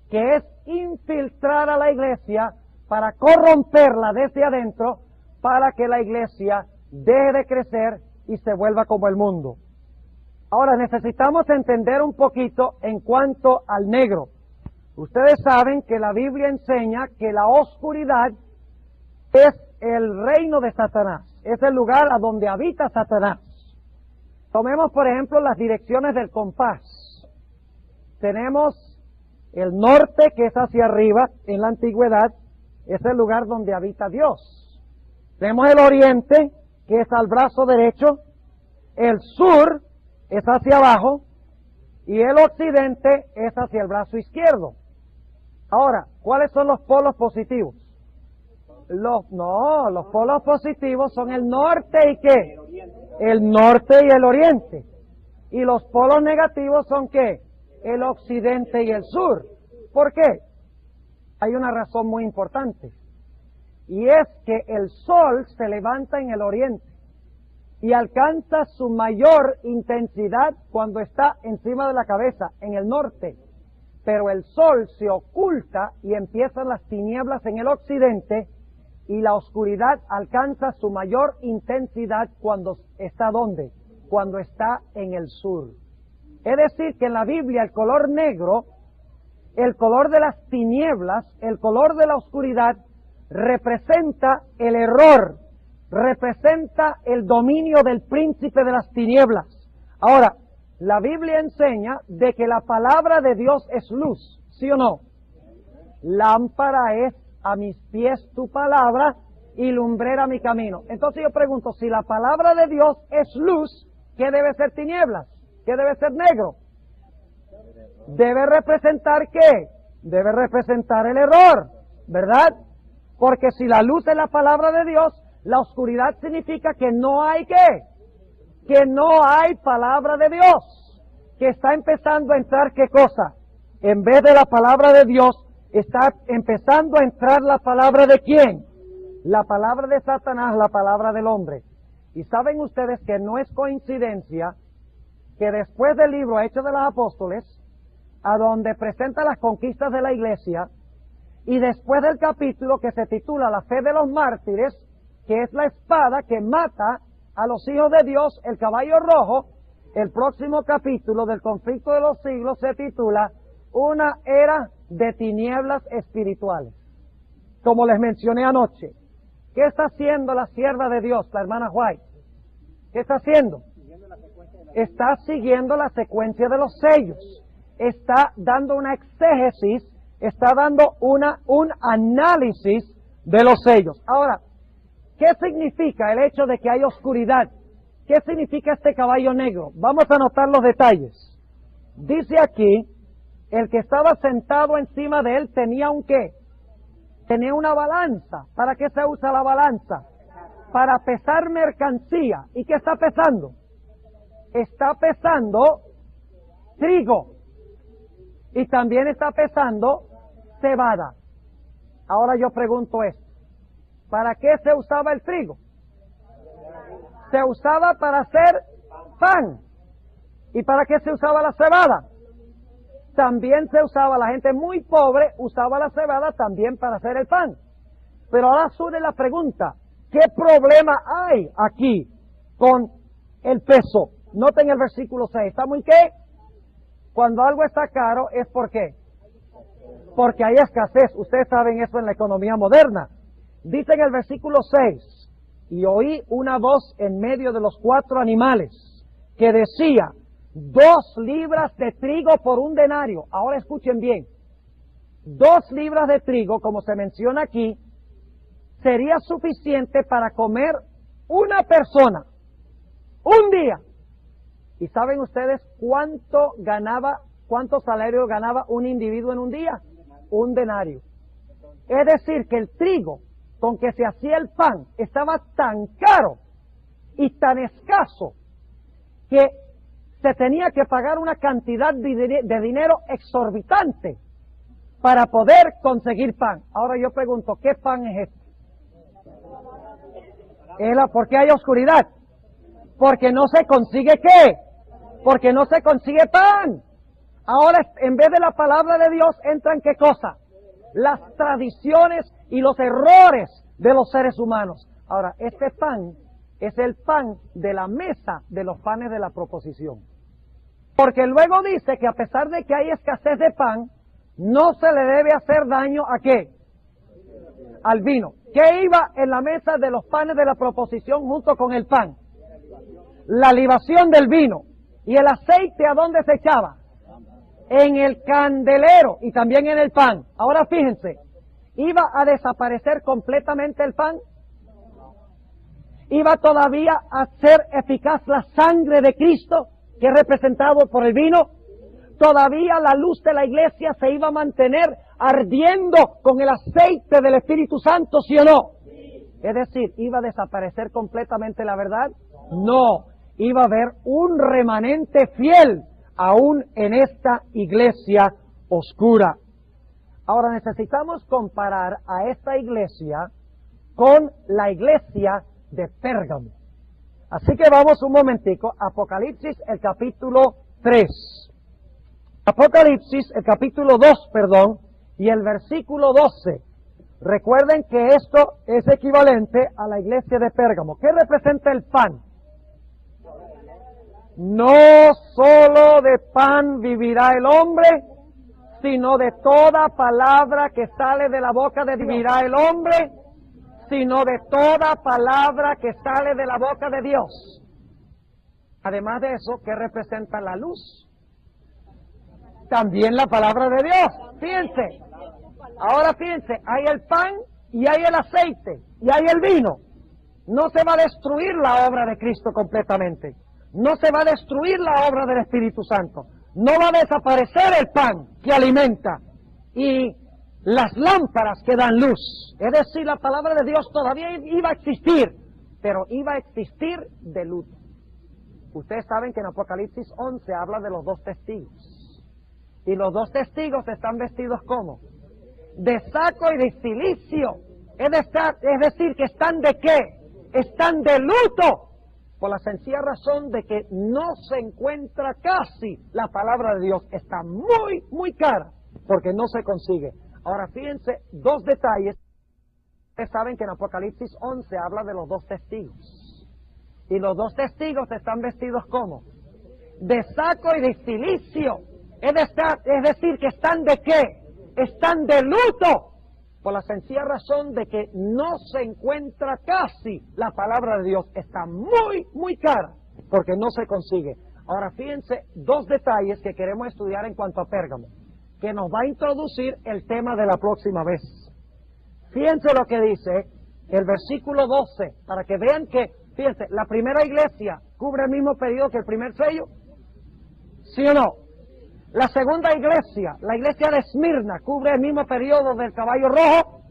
que es infiltrar a la iglesia para corromperla desde adentro, para que la iglesia deje de crecer y se vuelva como el mundo. Ahora necesitamos entender un poquito en cuanto al negro. Ustedes saben que la Biblia enseña que la oscuridad es el reino de Satanás, es el lugar a donde habita Satanás. Tomemos por ejemplo las direcciones del compás. Tenemos el norte, que es hacia arriba en la antigüedad, es el lugar donde habita Dios. Tenemos el oriente, que es al brazo derecho, el sur es hacia abajo, y el occidente es hacia el brazo izquierdo. Ahora, ¿cuáles son los polos positivos? Los polos positivos son el norte y ¿qué? El norte y el oriente. Y los polos negativos son ¿qué? El occidente y el sur. ¿Por qué? Hay una razón muy importante. Y es que el sol se levanta en el oriente y alcanza su mayor intensidad cuando está encima de la cabeza, en el norte. Pero el sol se oculta y empiezan las tinieblas en el occidente, y la oscuridad alcanza su mayor intensidad cuando está ¿dónde? Cuando está en el sur. Es decir, que en la Biblia el color negro, el color de las tinieblas, el color de la oscuridad, representa el error, representa el dominio del príncipe de las tinieblas. Ahora, la Biblia enseña de que la palabra de Dios es luz, ¿sí o no? Lámpara es a mis pies tu palabra y lumbrera mi camino. Entonces yo pregunto, si la palabra de Dios es luz, ¿qué debe ser tinieblas? ¿Qué debe ser negro? Debe representar ¿qué? Debe representar el error, ¿verdad? Porque si la luz es la palabra de Dios, la oscuridad significa que no hay ¿qué? Que no hay palabra de Dios. Que está empezando a entrar ¿qué cosa? En vez de la palabra de Dios, está empezando a entrar la palabra de ¿quién? La palabra de Satanás, la palabra del hombre. Y saben ustedes que no es coincidencia que después del libro Hechos de los Apóstoles, a donde presenta las conquistas de la iglesia, y después del capítulo que se titula La fe de los mártires, que es la espada que mata a los hijos de Dios, el caballo rojo, El próximo capítulo del conflicto de los siglos se titula Una era de tinieblas espirituales. Como les mencioné anoche, ¿qué está haciendo la sierva de Dios, la hermana White? ¿Qué está haciendo? Está siguiendo la secuencia de los sellos. Está dando una exégesis, está dando un análisis de los sellos. Ahora, ¿qué significa el hecho de que hay oscuridad? ¿Qué significa este caballo negro? Vamos a notar los detalles. Dice aquí, el que estaba sentado encima de él tenía un ¿qué? Tenía una balanza. ¿Para qué se usa la balanza? Para pesar mercancía. ¿Y qué está pesando? Está pesando trigo. Y también está pesando cebada. Ahora yo pregunto esto. ¿Para qué se usaba el trigo? Se usaba para hacer pan. ¿Y para qué se usaba la cebada? También se usaba, la gente muy pobre usaba la cebada también para hacer el pan. Pero ahora surge la pregunta, ¿qué problema hay aquí con el peso? Noten el versículo 6, ¿está muy qué? Cuando algo está caro, ¿es por qué? Porque hay escasez. Ustedes saben eso en la economía moderna. Dice en el versículo 6, y oí una voz en medio de los 4 animales que decía, 2 libras de trigo por un denario. Ahora escuchen bien, 2 libras de trigo, como se menciona aquí, sería suficiente para comer una persona, un día. ¿Y saben ustedes cuánto salario ganaba un individuo en un día? Un denario. Es decir, que el trigo con que se hacía el pan estaba tan caro y tan escaso que se tenía que pagar una cantidad de dinero exorbitante para poder conseguir pan. Ahora yo pregunto, ¿qué pan es este? ¿Por qué hay oscuridad? Porque no se consigue ¿qué? Porque no se consigue pan. Ahora, en vez de la palabra de Dios, entran ¿qué cosa? Las tradiciones y los errores de los seres humanos. Ahora, este pan es el pan de la mesa de los panes de la proposición. Porque luego dice que a pesar de que hay escasez de pan, no se le debe hacer daño ¿a qué? Al vino. ¿Qué iba en la mesa de los panes de la proposición junto con el pan? La libación del vino. ¿Y el aceite a dónde se echaba? En el candelero y también en el pan. Ahora fíjense, ¿iba a desaparecer completamente el pan? ¿Iba todavía a ser eficaz la sangre de Cristo, que es representado por el vino? ¿Todavía la luz de la iglesia se iba a mantener ardiendo con el aceite del Espíritu Santo, sí o no? Es decir, ¿iba a desaparecer completamente la verdad? No, iba a haber un remanente fiel aún en esta iglesia oscura. Ahora necesitamos comparar a esta iglesia con la iglesia de Pérgamo. Así que vamos un momentico, Apocalipsis, el capítulo 3. Apocalipsis, el capítulo 2, y el versículo 12. Recuerden que esto es equivalente a la iglesia de Pérgamo. ¿Qué representa el pan? No solo de pan vivirá el hombre, sino de toda palabra que sale de la boca de Dios. Vivirá el hombre, sino de toda palabra que sale de la boca de Dios. Además de eso, ¿qué representa la luz? También la palabra de Dios. Fíjense. Ahora fíjense, hay el pan y hay el aceite y hay el vino. No se va a destruir la obra de Cristo completamente. No se va a destruir la obra del Espíritu Santo. No va a desaparecer el pan que alimenta y las lámparas que dan luz. Es decir, la palabra de Dios todavía iba a existir, pero iba a existir de luz. Ustedes saben que en Apocalipsis 11 habla de los 2 testigos. Y los 2 testigos están vestidos ¿cómo? De saco y de cilicio. Es decir, que están ¿de qué? Están de luto. Por la sencilla razón de que no se encuentra casi la palabra de Dios. Está muy, muy cara, porque no se consigue. Ahora fíjense, 2 detalles. Ustedes saben que en Apocalipsis 11 habla de los 2 testigos. Y los 2 testigos están vestidos ¿cómo? de saco y de cilicio. Es decir, que están ¿de qué? Están de luto, por la sencilla razón de que no se encuentra casi la palabra de Dios. Está muy, muy cara, porque no se consigue. Ahora fíjense dos detalles que queremos estudiar en cuanto a Pérgamo, que nos va a introducir el tema de la próxima vez. Fíjense lo que dice el versículo 12, para que vean que, fíjense, la primera iglesia cubre el mismo periodo que el primer sello, ¿sí o no? La segunda iglesia, la iglesia de Esmirna, cubre el mismo periodo del caballo rojo,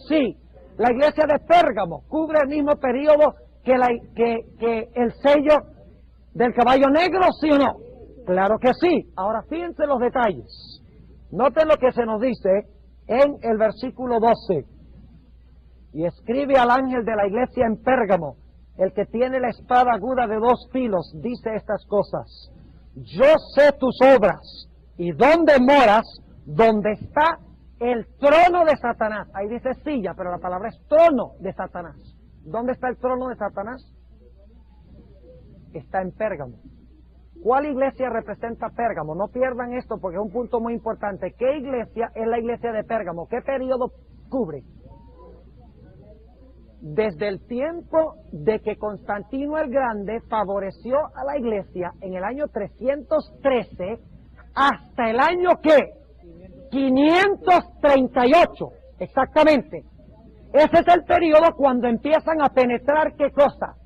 sí. La iglesia de Pérgamo cubre el mismo periodo que el sello del caballo negro, ¿sí o no? Claro que sí. Ahora fíjense los detalles. Noten lo que se nos dice en el versículo 12. Y escribe al ángel de la iglesia en Pérgamo, el que tiene la espada aguda de 2 filos, dice estas cosas. Yo sé tus obras y dónde moras, donde está el trono de Satanás. Ahí dice silla, pero la palabra es trono de Satanás. ¿Dónde está el trono de Satanás? Está en Pérgamo. ¿Cuál iglesia representa Pérgamo? No pierdan esto porque es un punto muy importante. ¿Qué iglesia es la iglesia de Pérgamo? ¿Qué periodo cubre? Desde el tiempo de que Constantino el Grande favoreció a la iglesia en el año 313 hasta el año ¿qué? 538, exactamente. Ese es el periodo cuando empiezan a penetrar ¿qué cosa?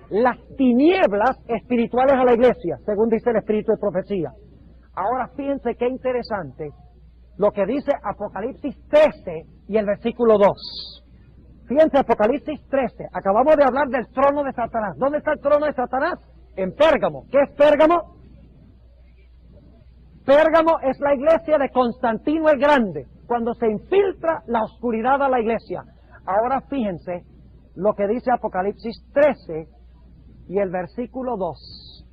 Las tinieblas espirituales a la iglesia, según dice el espíritu de profecía. Ahora fíjense qué interesante lo que dice Apocalipsis 13 y el versículo 2. Fíjense, Apocalipsis 13, acabamos de hablar del trono de Satanás. ¿Dónde está el trono de Satanás? En Pérgamo. ¿Qué es Pérgamo? Pérgamo es la iglesia de Constantino el Grande, cuando se infiltra la oscuridad a la iglesia. Ahora fíjense lo que dice Apocalipsis 13 y el versículo 2.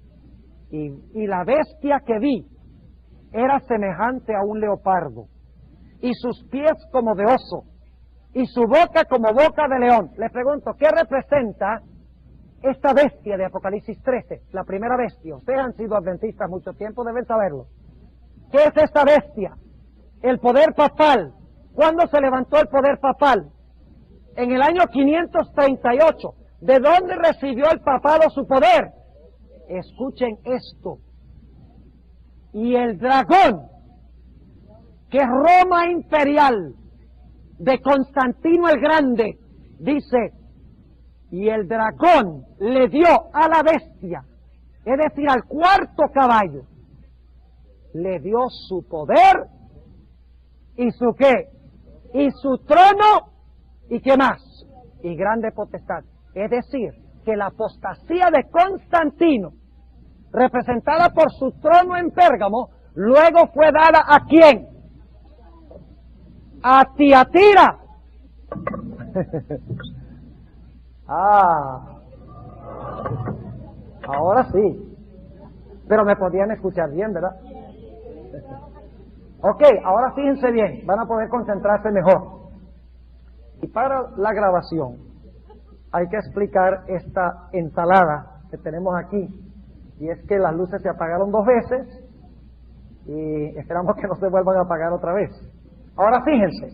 Y la bestia que vi era semejante a un leopardo, y sus pies como de oso, y su boca como boca de león. Les pregunto, ¿qué representa esta bestia de Apocalipsis 13? La primera bestia. Ustedes han sido adventistas mucho tiempo, deben saberlo. ¿Qué es esta bestia? El poder papal. ¿Cuándo se levantó el poder papal? En el año 538. ¿De dónde recibió el papado su poder? Escuchen esto. Y el dragón, que es Roma imperial, de Constantino el Grande, dice, y el dragón le dio a la bestia, es decir, al cuarto caballo, le dio su poder y su qué, y su trono, y qué más, y grande potestad. Es decir, que la apostasía de Constantino, representada por su trono en Pérgamo, luego fue dada ¿a quién? A Tiatira. Ahora sí. Pero me podían escuchar bien, ¿verdad? Ok, ahora fíjense bien, van a poder concentrarse mejor. Y para la grabación hay que explicar esta ensalada que tenemos aquí. Y es que las luces se apagaron 2 veces y esperamos que no se vuelvan a apagar otra vez. Ahora fíjense,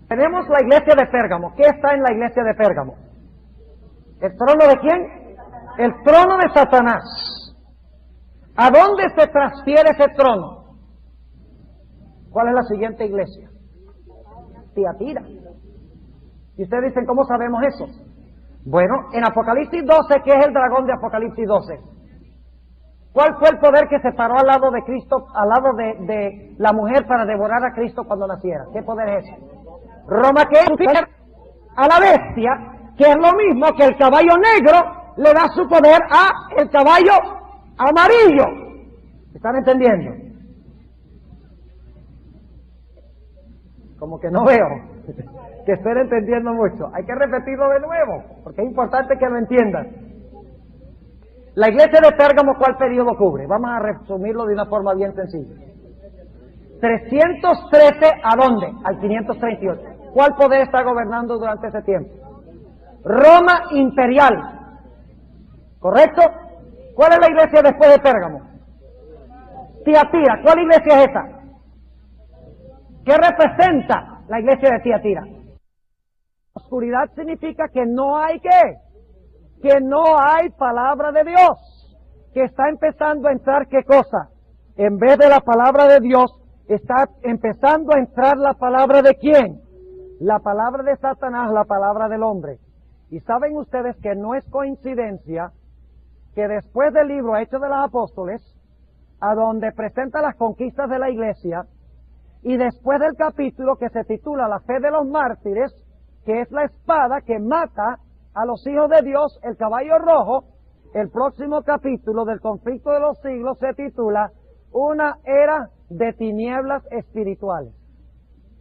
tenemos la iglesia de Pérgamo. ¿Qué está en la iglesia de Pérgamo? ¿El trono de quién? El trono de Satanás. ¿A dónde se transfiere ese trono? ¿Cuál es la siguiente iglesia? Tiatira. Y ustedes dicen, ¿cómo sabemos eso? Bueno, en Apocalipsis 12, ¿qué es el dragón de Apocalipsis 12? ¿Cuál fue el poder que se paró al lado de Cristo, al lado de la mujer para devorar a Cristo cuando naciera? ¿Qué poder es ese? Roma, que a la bestia, que es lo mismo que el caballo negro le da su poder a el caballo amarillo. ¿Están entendiendo? Como que no veo que estén entendiendo mucho. Hay que repetirlo de nuevo, porque es importante que lo entiendan. La iglesia de Pérgamo, ¿cuál periodo cubre? Vamos a resumirlo de una forma bien sencilla. 313, ¿a dónde? Al 538. ¿Cuál poder está gobernando durante ese tiempo? Roma imperial. ¿Correcto? ¿Cuál es la iglesia después de Pérgamo? Tiatira. ¿Cuál iglesia es esa? ¿Qué representa la iglesia de Tiatira? Oscuridad significa que no hay ¿qué? Que no hay palabra de Dios. Que está empezando a entrar ¿qué cosa? En vez de la palabra de Dios, está empezando a entrar la palabra de ¿quién? La palabra de Satanás, la palabra del hombre. Y saben ustedes que no es coincidencia que después del libro Hechos de los Apóstoles, a donde presenta las conquistas de la iglesia, y después del capítulo que se titula La fe de los mártires, que es la espada que mata a los hijos de Dios, el caballo rojo, el próximo capítulo del conflicto de los siglos se titula Una era de tinieblas espirituales.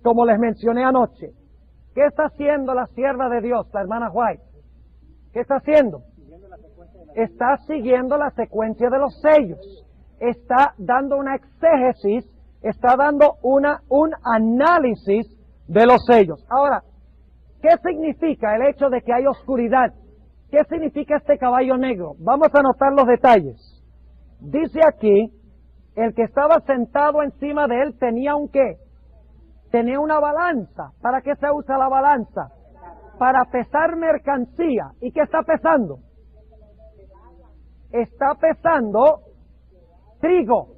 Como les mencioné anoche, ¿qué está haciendo la sierva de Dios, la hermana White? ¿Qué está haciendo? Está siguiendo la secuencia de los sellos. Está dando una exégesis, está dando un análisis de los sellos. Ahora, ¿qué significa el hecho de que hay oscuridad? ¿Qué significa este caballo negro? Vamos a anotar los detalles. Dice aquí, el que estaba sentado encima de él tenía un ¿qué? Tenía una balanza. ¿Para qué se usa la balanza? Para pesar mercancía. ¿Y qué está pesando? Está pesando trigo.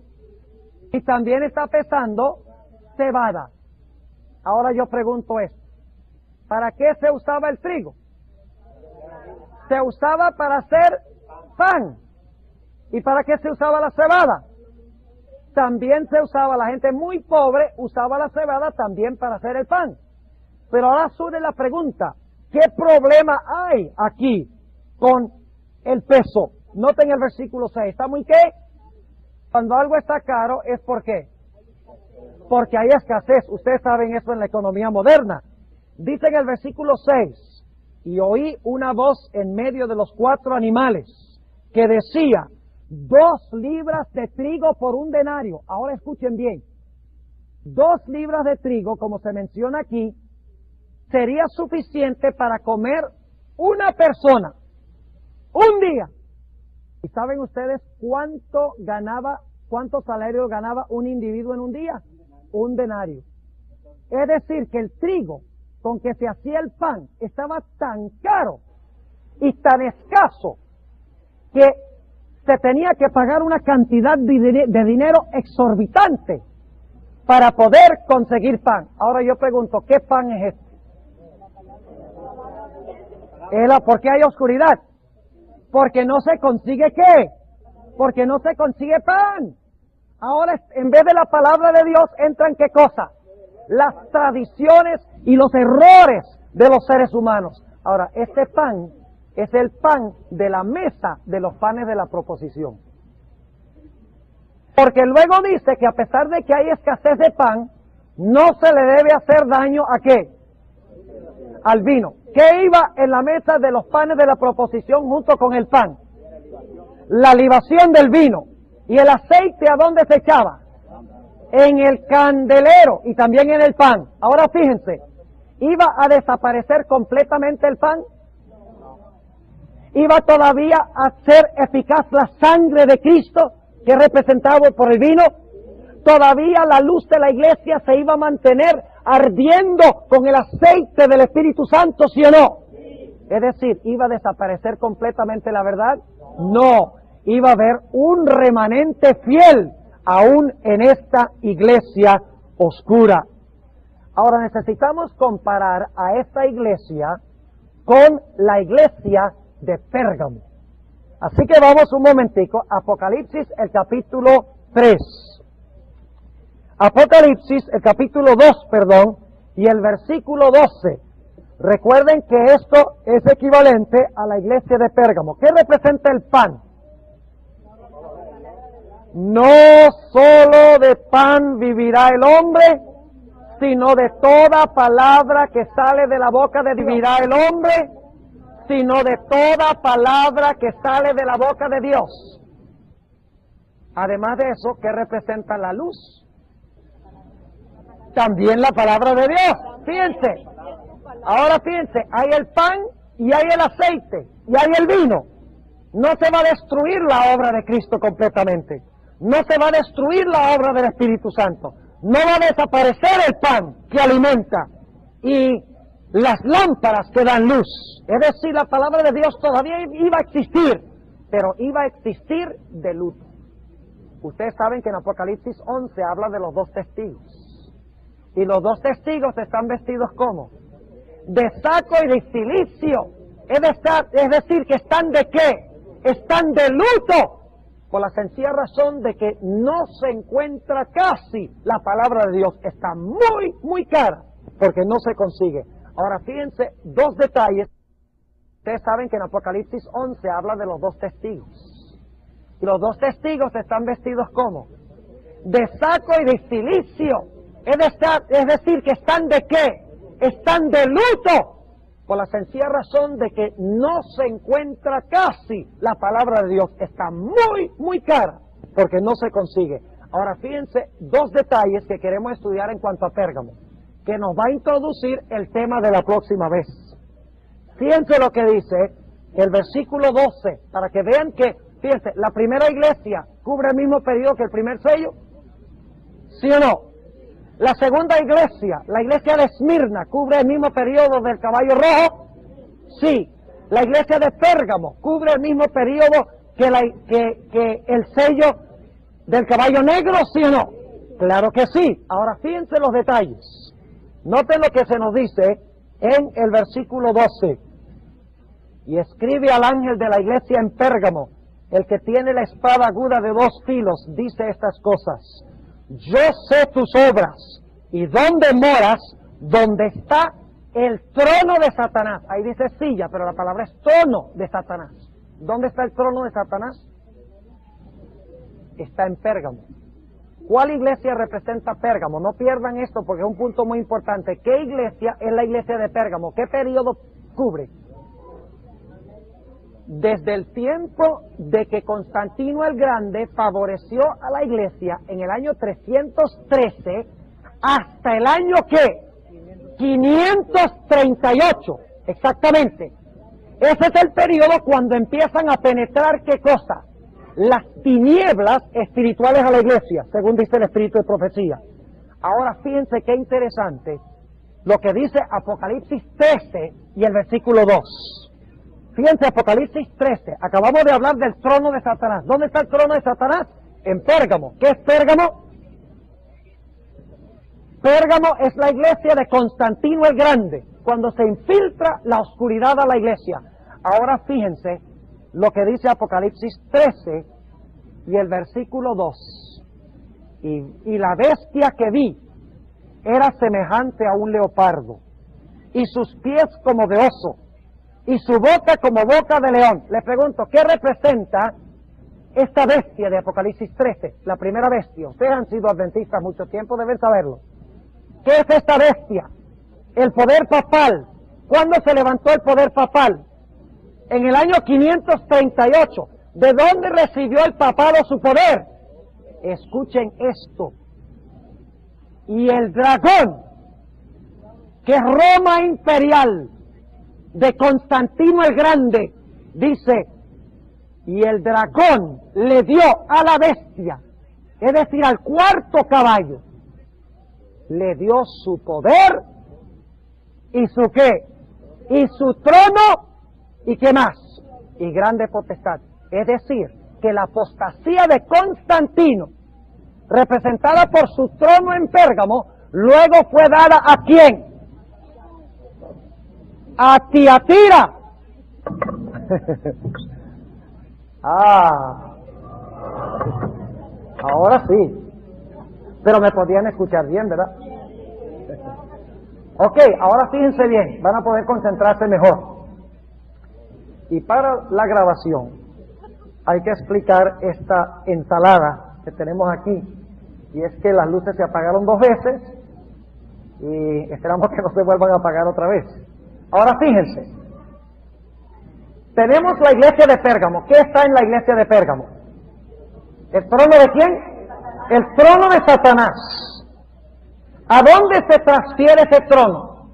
Y también está pesando cebada. Ahora yo pregunto esto. ¿Para qué se usaba el trigo? Se usaba para hacer pan. ¿Y para qué se usaba la cebada? También se usaba, la gente muy pobre usaba la cebada también para hacer el pan. Pero ahora surge la pregunta, ¿qué problema hay aquí con el peso? Noten el versículo 6, ¿está muy qué? Cuando algo está caro, ¿es por qué? Porque hay escasez. Ustedes saben eso en la economía moderna. Dice en el versículo 6, y oí una voz en medio de los 4 animales que decía, 2 libras de trigo por un denario. Ahora escuchen bien. 2 libras de trigo, como se menciona aquí, sería suficiente para comer una persona. Un día. ¿Y saben ustedes cuánto salario ganaba un individuo en un día? Un denario. Es decir, que el trigo con que se hacía el pan estaba tan caro y tan escaso que se tenía que pagar una cantidad de dinero exorbitante para poder conseguir pan. Ahora yo pregunto, ¿qué pan es este? ¿Por qué hay oscuridad? Porque no se consigue ¿qué? Porque no se consigue pan. Ahora, en vez de la palabra de Dios, entran ¿qué cosa? Las tradiciones y los errores de los seres humanos. Ahora, este pan es el pan de la mesa de los panes de la proposición. Porque luego dice que a pesar de que hay escasez de pan, no se le debe hacer daño ¿a qué? Al vino. ¿Qué iba en la mesa de los panes de la proposición junto con el pan? La libación del vino. ¿Y el aceite a dónde se echaba? En el candelero y también en el pan. Ahora fíjense, ¿iba a desaparecer completamente el pan? ¿Iba todavía a ser eficaz la sangre de Cristo que es representado por el vino? ¿Todavía la luz de la iglesia se iba a mantener ardiendo con el aceite del Espíritu Santo, sí o no? Es decir, ¿iba a desaparecer completamente la verdad? No, iba a haber un remanente fiel aún en esta iglesia oscura. Ahora necesitamos comparar a esta iglesia con la iglesia de Pérgamo. Así que vamos un momentico, Apocalipsis, el capítulo 3. Apocalipsis, el capítulo 2, y el versículo 12. Recuerden que esto es equivalente a la iglesia de Pérgamo. ¿Qué representa el pan? No solo de pan vivirá el hombre, sino de toda palabra que sale de la boca de Dios. Vivirá el hombre, sino de toda palabra que sale de la boca de Dios. Además de eso, ¿qué representa la luz? También la palabra de Dios. Fíjense. Ahora fíjense, hay el pan y hay el aceite y hay el vino. No se va a destruir la obra de Cristo completamente. No se va a destruir la obra del Espíritu Santo. No va a desaparecer el pan que alimenta y las lámparas que dan luz. Es decir, la palabra de Dios todavía iba a existir, pero iba a existir de luto. Ustedes saben que en Apocalipsis 11 habla de los dos testigos. Y los dos testigos están vestidos ¿cómo? De saco y de cilicio. Es decir, que están ¿de qué? Están de luto. Por la sencilla razón de que no se encuentra casi la palabra de Dios. Está muy, muy cara, porque no se consigue. Ahora fíjense, dos detalles. Ustedes saben que en Apocalipsis 11 habla de los dos testigos. Y los dos testigos están vestidos ¿cómo? De saco y de cilicio. Es decir, que están ¿de qué? Están de luto. Por la sencilla razón de que no se encuentra casi la palabra de Dios. Está muy, muy cara, porque no se consigue. Ahora fíjense, dos detalles que queremos estudiar en cuanto a Pérgamo, que nos va a introducir el tema de la próxima vez. Fíjense lo que dice el versículo 12, para que vean que, fíjense, la primera iglesia cubre el mismo periodo que el primer sello, ¿sí o no? La segunda iglesia, la iglesia de Esmirna, cubre el mismo periodo del caballo rojo, sí. La iglesia de Pérgamo cubre el mismo periodo que el sello del caballo negro, ¿sí o no? Claro que sí. Ahora fíjense los detalles. Noten lo que se nos dice en el versículo 12. Y escribe al ángel de la iglesia en Pérgamo, el que tiene la espada aguda de dos filos, dice estas cosas. Yo sé tus obras y dónde moras, donde está el trono de Satanás. Ahí dice silla, pero la palabra es trono de Satanás. ¿Dónde está el trono de Satanás? Está en Pérgamo. ¿Cuál iglesia representa Pérgamo? No pierdan esto porque es un punto muy importante. ¿Qué iglesia es la iglesia de Pérgamo? ¿Qué periodo cubre? Desde el tiempo de que Constantino el Grande favoreció a la iglesia en el año 313 hasta el año ¿qué? 538, exactamente. Ese es el periodo cuando empiezan a penetrar ¿qué cosa? Las tinieblas espirituales a la iglesia, según dice el espíritu de profecía. Ahora fíjense qué interesante lo que dice Apocalipsis 13 y el versículo 2. Fíjense, Apocalipsis 13, acabamos de hablar del trono de Satanás. ¿Dónde está el trono de Satanás? En Pérgamo. ¿Qué es Pérgamo? Pérgamo es la iglesia de Constantino el Grande, cuando se infiltra la oscuridad a la iglesia. Ahora fíjense lo que dice Apocalipsis 13 y el versículo 2. Y la bestia que vi era semejante a un leopardo, y sus pies como de oso, y su boca como boca de león. Les pregunto, ¿qué representa esta bestia de Apocalipsis 13? La primera bestia. Ustedes han sido adventistas mucho tiempo, deben saberlo. ¿Qué es esta bestia? El poder papal. ¿Cuándo se levantó el poder papal? En el año 538. ¿De dónde recibió el papado su poder? Escuchen esto. Y el dragón, que es Roma imperial, de Constantino el Grande, dice, y el dragón le dio a la bestia, es decir, al cuarto caballo, le dio su poder y su qué, y su trono, y qué más, y grande potestad. Es decir, que la apostasía de Constantino, representada por su trono en Pérgamo, luego fue dada ¿a quién? A Tiatira. Ahora sí. Pero me podían escuchar bien, ¿verdad? Ok, ahora fíjense bien, van a poder concentrarse mejor. Y para la grabación hay que explicar esta ensalada que tenemos aquí. Y es que las luces se apagaron 2 veces y esperamos que no se vuelvan a apagar otra vez. Ahora fíjense, tenemos la iglesia de Pérgamo. ¿Qué está en la iglesia de Pérgamo? ¿El trono de quién? El trono de Satanás. ¿A dónde se transfiere ese trono?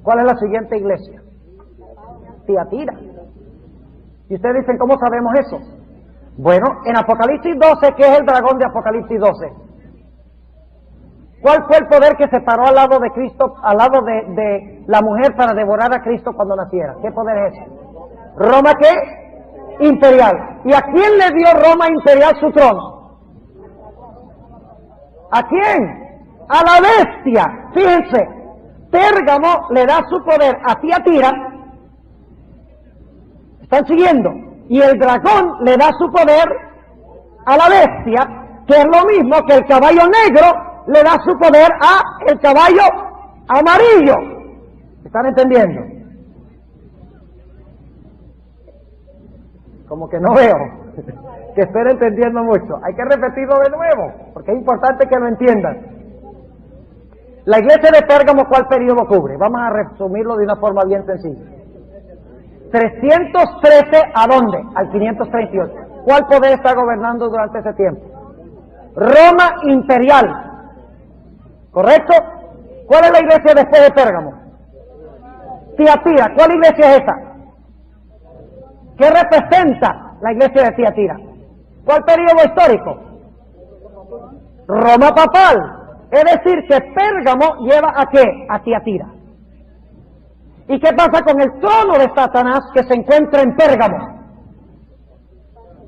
¿Cuál es la siguiente iglesia? Tiatira. Y ustedes dicen, ¿cómo sabemos eso? Bueno, en Apocalipsis 12, ¿qué es el dragón de Apocalipsis 12? ¿Cuál fue el poder que se paró al lado de Cristo, al lado de la mujer para devorar a Cristo cuando naciera? ¿Qué poder es ese? ¿Roma qué? Imperial. ¿Y a quién le dio Roma imperial su trono? ¿A quién? A la bestia. Fíjense, Pérgamo le da su poder a Tiatira. ¿Están siguiendo? Y el dragón le da su poder a la bestia, que es lo mismo que el caballo negro le da su poder a el caballo amarillo. ¿Están entendiendo? Como que no veo que estén entendiendo mucho. Hay que repetirlo de nuevo, porque es importante que lo entiendan. La iglesia de Pérgamo, ¿cuál periodo cubre? Vamos a resumirlo de una forma bien sencilla. 313, ¿a dónde? Al 538. ¿Cuál poder está gobernando durante ese tiempo? Roma imperial. ¿Correcto? ¿Cuál es la iglesia después de Pérgamo? Tiatira. ¿Cuál iglesia es esa? ¿Qué representa la iglesia de Tiatira? ¿Cuál periodo histórico? Roma papal. Es decir, que Pérgamo lleva ¿a qué? A Tiatira. ¿Y qué pasa con el trono de Satanás que se encuentra en Pérgamo?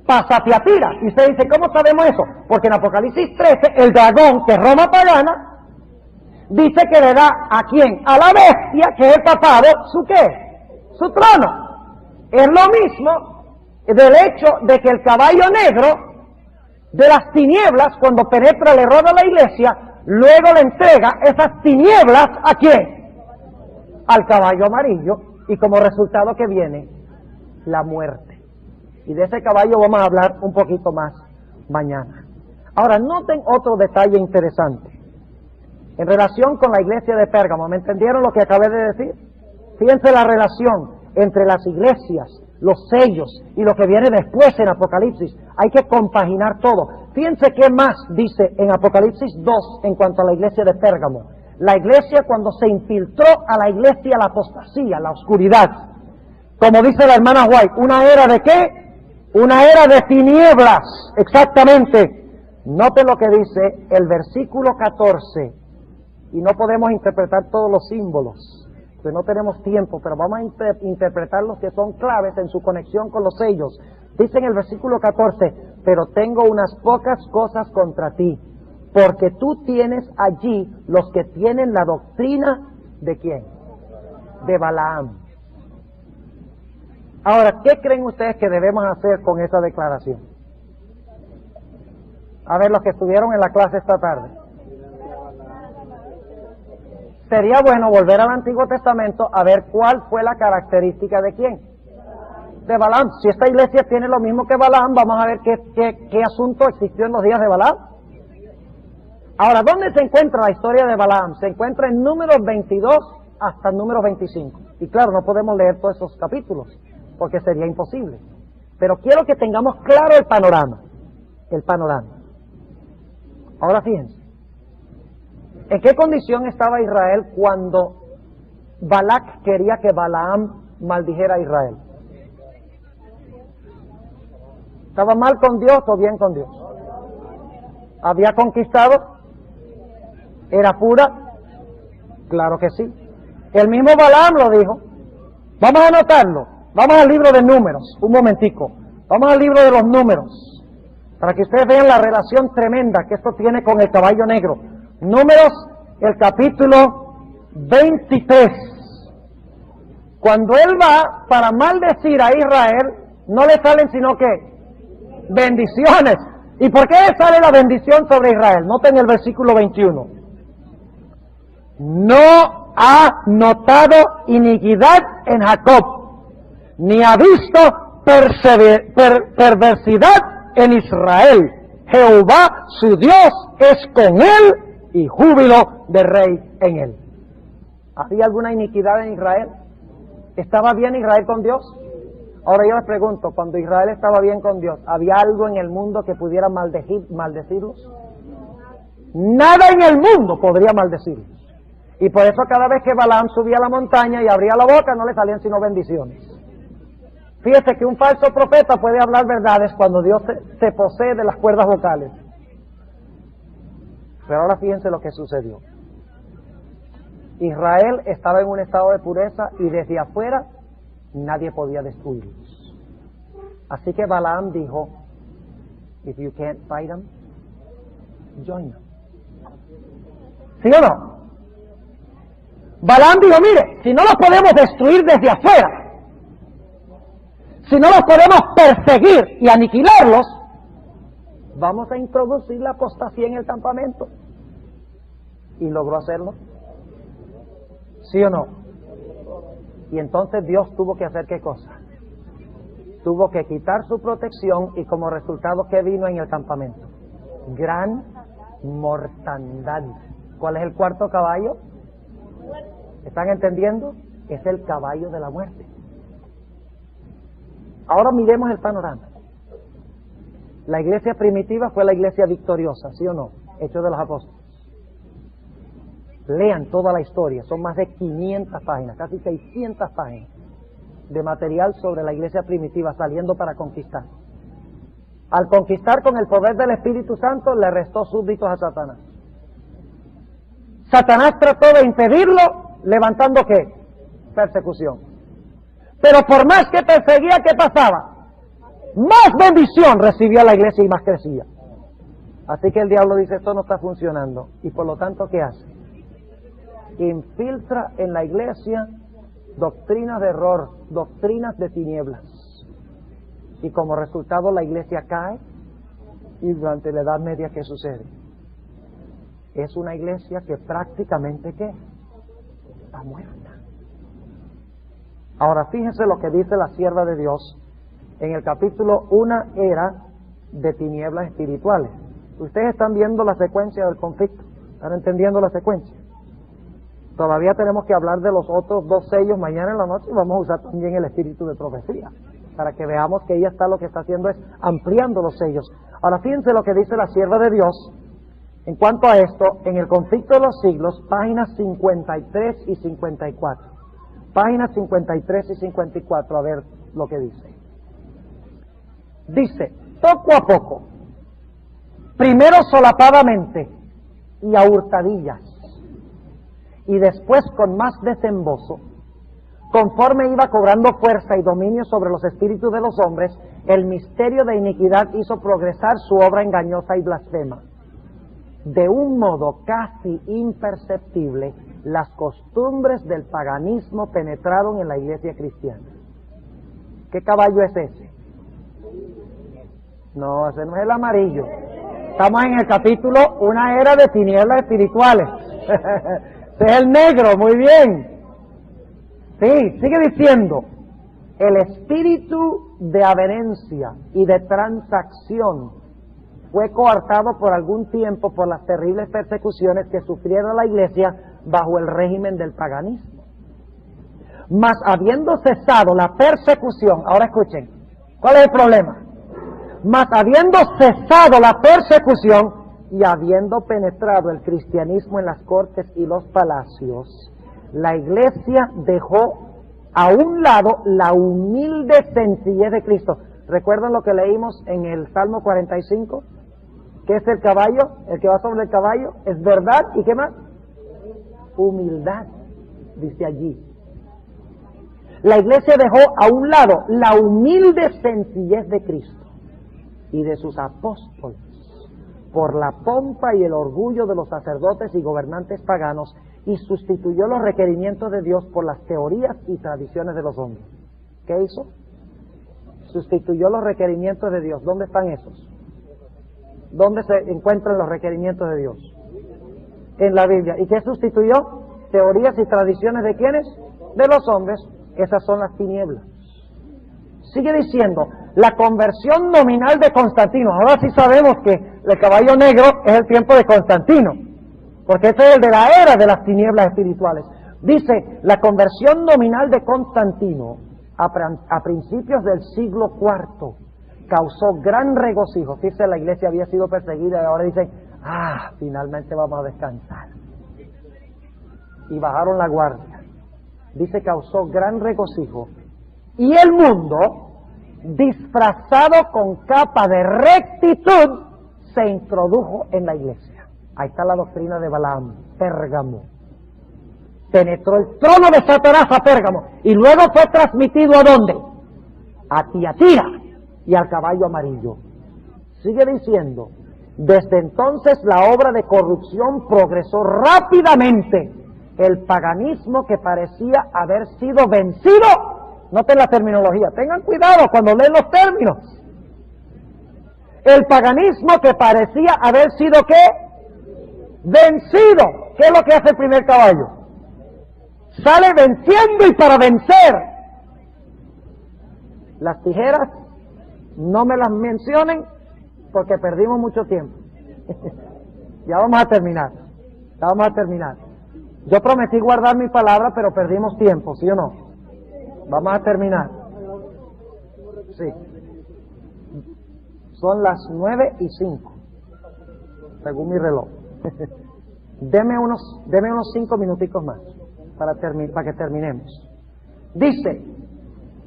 Pasa a Tiatira. Y usted dice, ¿cómo sabemos eso? Porque en Apocalipsis 13, el dragón, que es Roma pagana, dice que le da ¿a quién? A la bestia, que es el papado, ¿su qué? Su trono. Es lo mismo del hecho de que el caballo negro de las tinieblas, cuando penetra el error de la iglesia, luego le entrega esas tinieblas ¿a quién? Al caballo amarillo, y como resultado que viene la muerte. Y de ese caballo vamos a hablar un poquito más mañana. Ahora, noten otro detalle interesante en relación con la iglesia de Pérgamo. ¿Me entendieron lo que acabé de decir? Fíjense la relación entre las iglesias, los sellos y lo que viene después en Apocalipsis. Hay que compaginar todo. Fíjense qué más dice en Apocalipsis 2 en cuanto a la iglesia de Pérgamo. La iglesia, cuando se infiltró a la iglesia la apostasía, la oscuridad. Como dice la hermana White, ¿una era de qué? Una era de tinieblas, exactamente. Noten lo que dice el versículo 14. Y no podemos interpretar todos los símbolos, porque no tenemos tiempo, pero vamos a interpretar los que son claves en su conexión con los sellos. Dice en el versículo 14, pero tengo unas pocas cosas contra ti, porque tú tienes allí los que tienen la doctrina ¿de quién? De Balaam. Ahora, ¿qué creen ustedes que debemos hacer con esa declaración? A ver, los que estuvieron en la clase esta tarde. Sería bueno volver al Antiguo Testamento a ver cuál fue la característica de quién. De Balaam. Si esta iglesia tiene lo mismo que Balaam, vamos a ver qué asunto existió en los días de Balaam. Ahora, ¿dónde se encuentra la historia de Balaam? Se encuentra en Números 22 hasta Números 25. Y claro, no podemos leer todos esos capítulos, porque sería imposible. Pero quiero que tengamos claro el panorama. El panorama. Ahora fíjense. ¿En qué condición estaba Israel cuando Balac quería que Balaam maldijera a Israel? ¿Estaba mal con Dios o bien con Dios? ¿Había conquistado? ¿Era pura? Claro que sí. El mismo Balaam lo dijo. Vamos a anotarlo. Vamos al libro de Números, un momentico. Vamos al libro de los Números, para que ustedes vean la relación tremenda que esto tiene con el caballo negro. Números, el capítulo 23. Cuando él va para maldecir a Israel, no le salen sino que bendiciones. ¿Y por qué le sale la bendición sobre Israel? Noten el versículo 21. No ha notado iniquidad en Jacob, ni ha visto perversidad en Israel. Jehová su Dios es con él, y júbilo de rey en él. ¿Había alguna iniquidad en Israel? ¿Estaba bien Israel con Dios? Ahora yo les pregunto, cuando Israel estaba bien con Dios, ¿había algo en el mundo que pudiera maldecirlos? Nada en el mundo podría maldecirlos. Y por eso cada vez que Balaam subía a la montaña y abría la boca, no le salían sino bendiciones. Fíjese que un falso profeta puede hablar verdades cuando Dios se posee de las cuerdas vocales. Pero ahora fíjense lo que sucedió. Israel estaba en un estado de pureza y desde afuera nadie podía destruirlos. Así que Balaam dijo, if you can't fight them, join them. ¿Sí o no? Balaam dijo, mire, si no los podemos destruir desde afuera, si no los podemos perseguir y aniquilarlos, vamos a introducir la apostasía en el campamento. Y logró hacerlo. ¿Sí o no? Y entonces Dios tuvo que hacer ¿qué cosa? Tuvo que quitar su protección y como resultado ¿qué vino en el campamento? Gran mortandad. ¿Cuál es el cuarto caballo? ¿Están entendiendo? Es el caballo de la muerte. Ahora miremos el panorama. La iglesia primitiva fue la iglesia victoriosa, ¿sí o no? Hechos de los Apóstoles. Lean toda la historia, son más de 500 páginas, casi 600 páginas de material sobre la iglesia primitiva saliendo para conquistar. Al conquistar con el poder del Espíritu Santo, le restó súbditos a Satanás. Satanás trató de impedirlo, levantando ¿qué? Persecución. Pero por más que perseguía, ¿qué pasaba? Más bendición recibía la iglesia y más crecía. Así que el diablo dice, esto no está funcionando. Y por lo tanto, ¿qué hace? Infiltra en la iglesia doctrinas de error, doctrinas de tinieblas. Y como resultado la iglesia cae. Y durante la Edad Media, ¿qué sucede? Es una iglesia que prácticamente, ¿qué? Está muerta. Ahora fíjense lo que dice la sierva de Dios en el capítulo Una era de tinieblas espirituales. Ustedes están viendo la secuencia del conflicto, están entendiendo la secuencia. Todavía tenemos que hablar de los otros dos sellos mañana en la noche y vamos a usar también el espíritu de profecía para que veamos que ella está lo que está haciendo es ampliando los sellos. Ahora fíjense lo que dice la sierva de Dios en cuanto a esto en el conflicto de los siglos, páginas 53 y 54. Páginas 53 y 54, a ver lo que dice. Dice, poco a poco, primero solapadamente y a hurtadillas, y después con más desembozo, conforme iba cobrando fuerza y dominio sobre los espíritus de los hombres, el misterio de iniquidad hizo progresar su obra engañosa y blasfema. De un modo casi imperceptible, las costumbres del paganismo penetraron en la iglesia cristiana. ¿Qué caballo es ese? No, ese no es el amarillo. Estamos en el capítulo Una era de tinieblas espirituales. Ese es el negro, muy bien. Sí, sigue diciendo. El espíritu de avenencia y de transacción fue coartado por algún tiempo por las terribles persecuciones que sufrieron la iglesia bajo el régimen del paganismo. Mas habiendo cesado la persecución, ahora escuchen, ¿cuál es el problema? Mas habiendo cesado la persecución y habiendo penetrado el cristianismo en las cortes y los palacios, la iglesia dejó a un lado la humilde sencillez de Cristo. ¿Recuerdan lo que leímos en el Salmo 45? ¿Qué es el caballo? El que va sobre el caballo es verdad. ¿Y qué más? Humildad, dice allí. La iglesia dejó a un lado la humilde sencillez de Cristo y de sus apóstoles por la pompa y el orgullo de los sacerdotes y gobernantes paganos y sustituyó los requerimientos de Dios por las teorías y tradiciones de los hombres. ¿Qué hizo? Sustituyó los requerimientos de Dios. ¿Dónde están esos? ¿Dónde se encuentran los requerimientos de Dios? En la Biblia. ¿Y qué sustituyó? Teorías y tradiciones de ¿quiénes? De los hombres. Esas son las tinieblas. Sigue diciendo, la conversión nominal de Constantino. Ahora sí sabemos que el caballo negro es el tiempo de Constantino, porque ese es el de la era de las tinieblas espirituales. Dice, la conversión nominal de Constantino a principios del siglo IV causó gran regocijo. Fíjese, la iglesia había sido perseguida y ahora dicen, finalmente vamos a descansar. Y bajaron la guardia. Dice, causó gran regocijo. Y el mundo disfrazado con capa de rectitud, se introdujo en la iglesia. Ahí está la doctrina de Balaam, Pérgamo. Penetró el trono de Satanás a Pérgamo y luego fue transmitido ¿a dónde? A Tiatira y al caballo amarillo. Sigue diciendo, desde entonces la obra de corrupción progresó rápidamente. El paganismo que parecía haber sido vencido, noten la terminología, tengan cuidado cuando leen los términos. El paganismo que parecía haber sido ¿qué? Vencido. ¿Qué es lo que hace el primer caballo? Sale venciendo y para vencer. Las tijeras no me las mencionen porque perdimos mucho tiempo. Ya vamos a terminar. Ya vamos a terminar. Yo prometí guardar mi palabra, pero perdimos tiempo, ¿sí o no? Vamos a terminar. Sí. Son las 9:05, según mi reloj. Deme unos 5 minuticos más para que terminemos. Dice,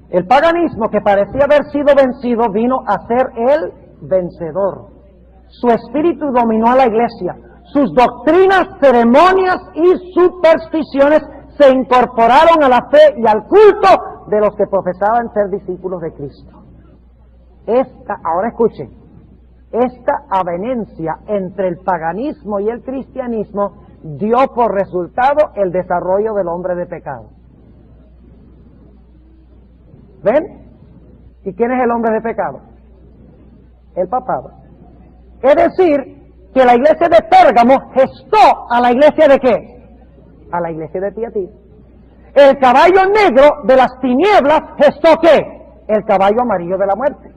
el paganismo que parecía haber sido vencido vino a ser el vencedor. Su espíritu dominó a la iglesia. Sus doctrinas, ceremonias y supersticiones se incorporaron a la fe y al culto de los que profesaban ser discípulos de Cristo. Ahora escuchen, esta avenencia entre el paganismo y el cristianismo dio por resultado el desarrollo del hombre de pecado. ¿Ven? ¿Y quién es el hombre de pecado? El papado. Es decir, que la iglesia de Pérgamo gestó a la iglesia de ¿qué? A la iglesia de Tiatira. El caballo negro de las tinieblas gestó ¿qué? El caballo amarillo de la muerte.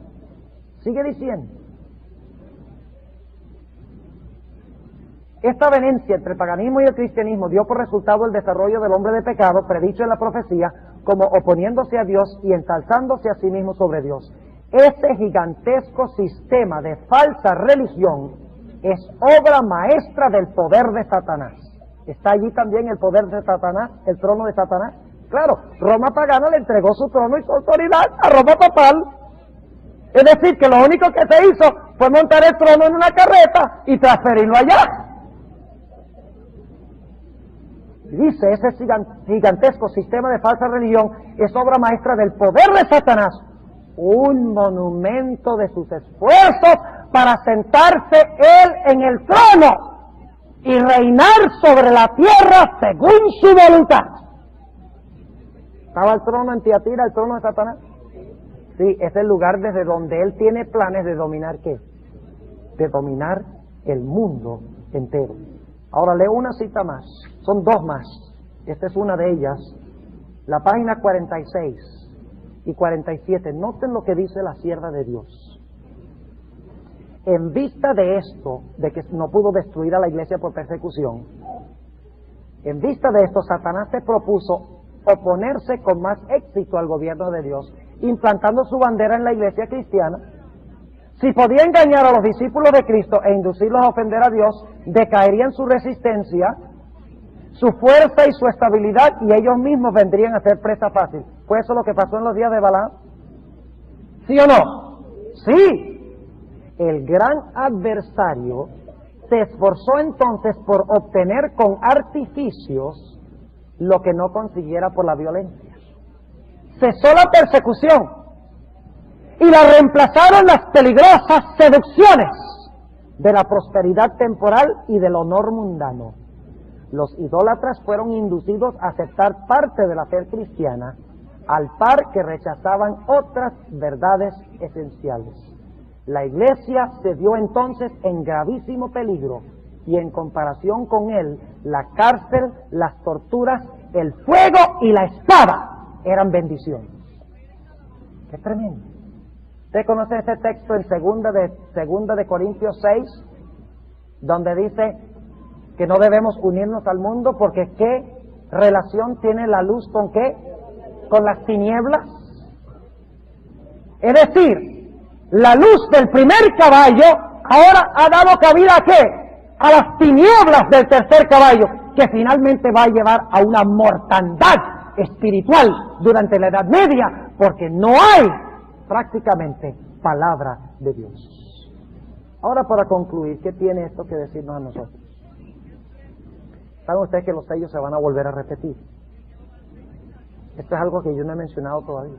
Sigue diciendo. Esta avenencia entre el paganismo y el cristianismo dio por resultado el desarrollo del hombre de pecado predicho en la profecía como oponiéndose a Dios y ensalzándose a sí mismo sobre Dios. Ese gigantesco sistema de falsa religión es obra maestra del poder de Satanás. ¿Está allí también el poder de Satanás, el trono de Satanás? Claro, Roma pagana le entregó su trono y su autoridad a Roma papal. Es decir, que lo único que se hizo fue montar el trono en una carreta y transferirlo allá. Dice, ese gigantesco sistema de falsa religión es obra maestra del poder de Satanás, un monumento de sus esfuerzos para sentarse él en el trono y reinar sobre la tierra según su voluntad. ¿Estaba el trono en Tiatira, el trono de Satanás? Sí, es el lugar desde donde él tiene planes de dominar ¿qué? De dominar el mundo entero. Ahora leo una cita más, son 2 más. Esta es una de ellas, la página 46 y 47. Noten lo que dice la sierva de Dios. En vista de esto, de que no pudo destruir a la iglesia por persecución, en vista de esto, Satanás se propuso oponerse con más éxito al gobierno de Dios, implantando su bandera en la iglesia cristiana. Si podía engañar a los discípulos de Cristo e inducirlos a ofender a Dios, decaería en su resistencia, su fuerza y su estabilidad, y ellos mismos vendrían a ser presa fácil. ¿Fue eso lo que pasó en los días de Balaam? ¿Sí o no? Sí. El gran adversario se esforzó entonces por obtener con artificios lo que no consiguiera por la violencia. Cesó la persecución y la reemplazaron las peligrosas seducciones de la prosperidad temporal y del honor mundano. Los idólatras fueron inducidos a aceptar parte de la fe cristiana, al par que rechazaban otras verdades esenciales. La iglesia se vio entonces en gravísimo peligro, y en comparación con él, la cárcel, las torturas, el fuego y la espada eran bendiciones. ¡Qué tremendo! ¿Usted conoce este texto en segunda de Corintios 6, donde dice que no debemos unirnos al mundo porque ¿qué relación tiene la luz con qué? Con las tinieblas. Es decir, la luz del primer caballo ahora ha dado cabida ¿a qué? A las tinieblas del tercer caballo, que finalmente va a llevar a una mortandad espiritual durante la Edad Media, porque no hay prácticamente palabra de Dios. Ahora, para concluir, ¿qué tiene esto que decirnos a nosotros? ¿Saben ustedes que los sellos se van a volver a repetir? Esto es algo que yo no he mencionado todavía.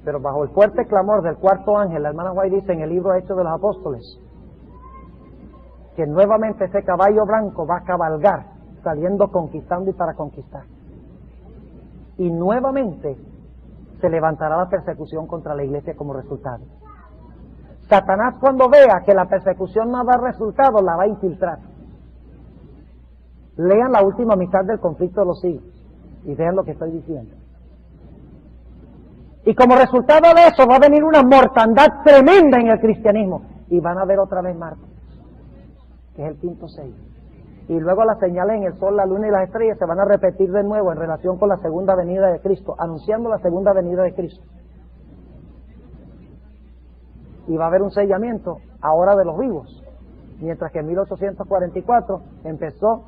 Pero bajo el fuerte clamor del cuarto ángel, la hermana White dice en el libro Hechos de los Apóstoles, que nuevamente ese caballo blanco va a cabalgar, saliendo conquistando y para conquistar. Y nuevamente se levantará la persecución contra la iglesia como resultado. Satanás, cuando vea que la persecución no da resultado, la va a infiltrar. Lean la última mitad del conflicto de los siglos y vean lo que estoy diciendo. Y como resultado de eso va a venir una mortandad tremenda en el cristianismo y van a ver otra vez Marte, que es el quinto sello. Y luego las señales en el sol, la luna y las estrellas se van a repetir de nuevo en relación con la segunda venida de Cristo, anunciando la segunda venida de Cristo. Y va a haber un sellamiento ahora de los vivos, mientras que en 1844 empezó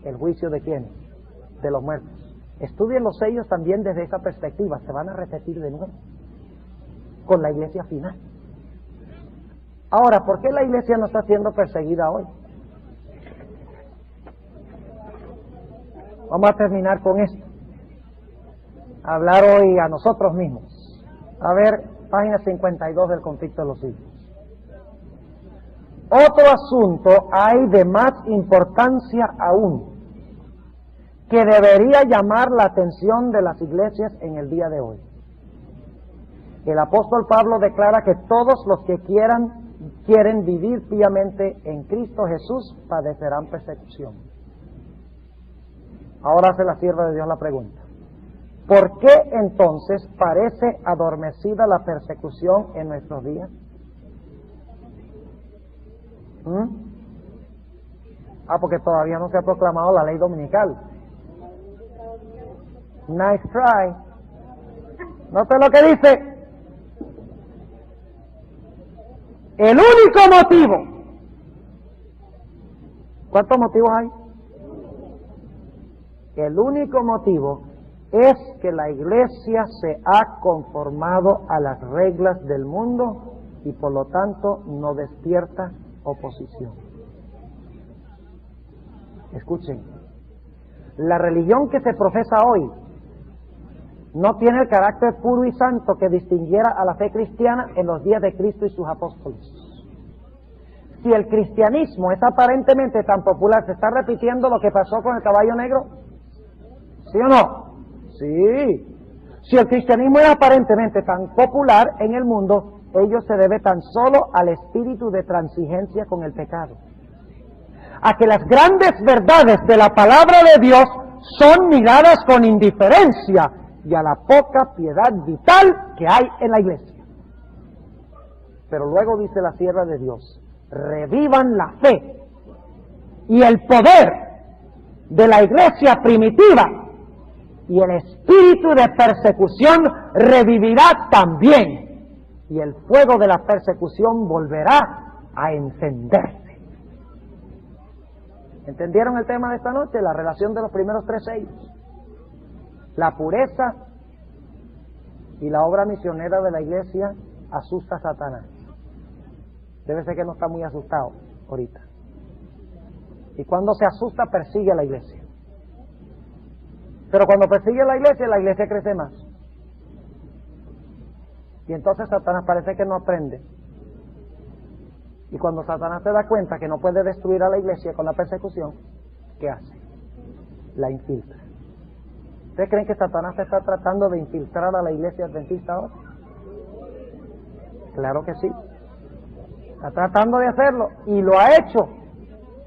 el juicio de ¿quiénes? De los muertos. Estudien los sellos también desde esa perspectiva, se van a repetir de nuevo con la iglesia final. Ahora, ¿por qué la iglesia no está siendo perseguida hoy? Vamos a terminar con esto. Hablar hoy a nosotros mismos. A ver, página 52 del conflicto de los siglos. Otro asunto hay de más importancia aún, que debería llamar la atención de las iglesias en el día de hoy. El apóstol Pablo declara que todos los que quieren vivir piamente en Cristo Jesús padecerán persecución. Ahora hace la sierva de Dios la pregunta: ¿por qué entonces parece adormecida la persecución en nuestros días? Porque todavía no se ha proclamado la ley dominical. Nice try. Noten lo que dice. El único motivo. ¿Cuántos motivos hay? El único motivo es que la iglesia se ha conformado a las reglas del mundo y por lo tanto no despierta oposición. Escuchen, la religión que se profesa hoy no tiene el carácter puro y santo que distinguiera a la fe cristiana en los días de Cristo y sus apóstoles. Si el cristianismo es aparentemente tan popular, ¿se está repitiendo lo que pasó con el caballo negro? ¿Sí o no? Sí. Si el cristianismo es aparentemente tan popular en el mundo, ello se debe tan solo al espíritu de transigencia con el pecado, a que las grandes verdades de la palabra de Dios son miradas con indiferencia y a la poca piedad vital que hay en la iglesia. Pero luego dice la sierva de Dios: revivan la fe y el poder de la iglesia primitiva, y el espíritu de persecución revivirá también, y el fuego de la persecución volverá a encenderse. ¿Entendieron el tema de esta noche? La relación de los primeros tres sellos. La pureza y la obra misionera de la iglesia asusta a Satanás. Debe ser que no está muy asustado ahorita. Y cuando se asusta, persigue a la iglesia. Pero cuando persigue a la iglesia crece más. Y entonces Satanás parece que no aprende. Y cuando Satanás se da cuenta que no puede destruir a la iglesia con la persecución, ¿qué hace? La infiltra. ¿Ustedes creen que Satanás está tratando de infiltrar a la iglesia adventista ahora? Claro que sí. Está tratando de hacerlo y lo ha hecho.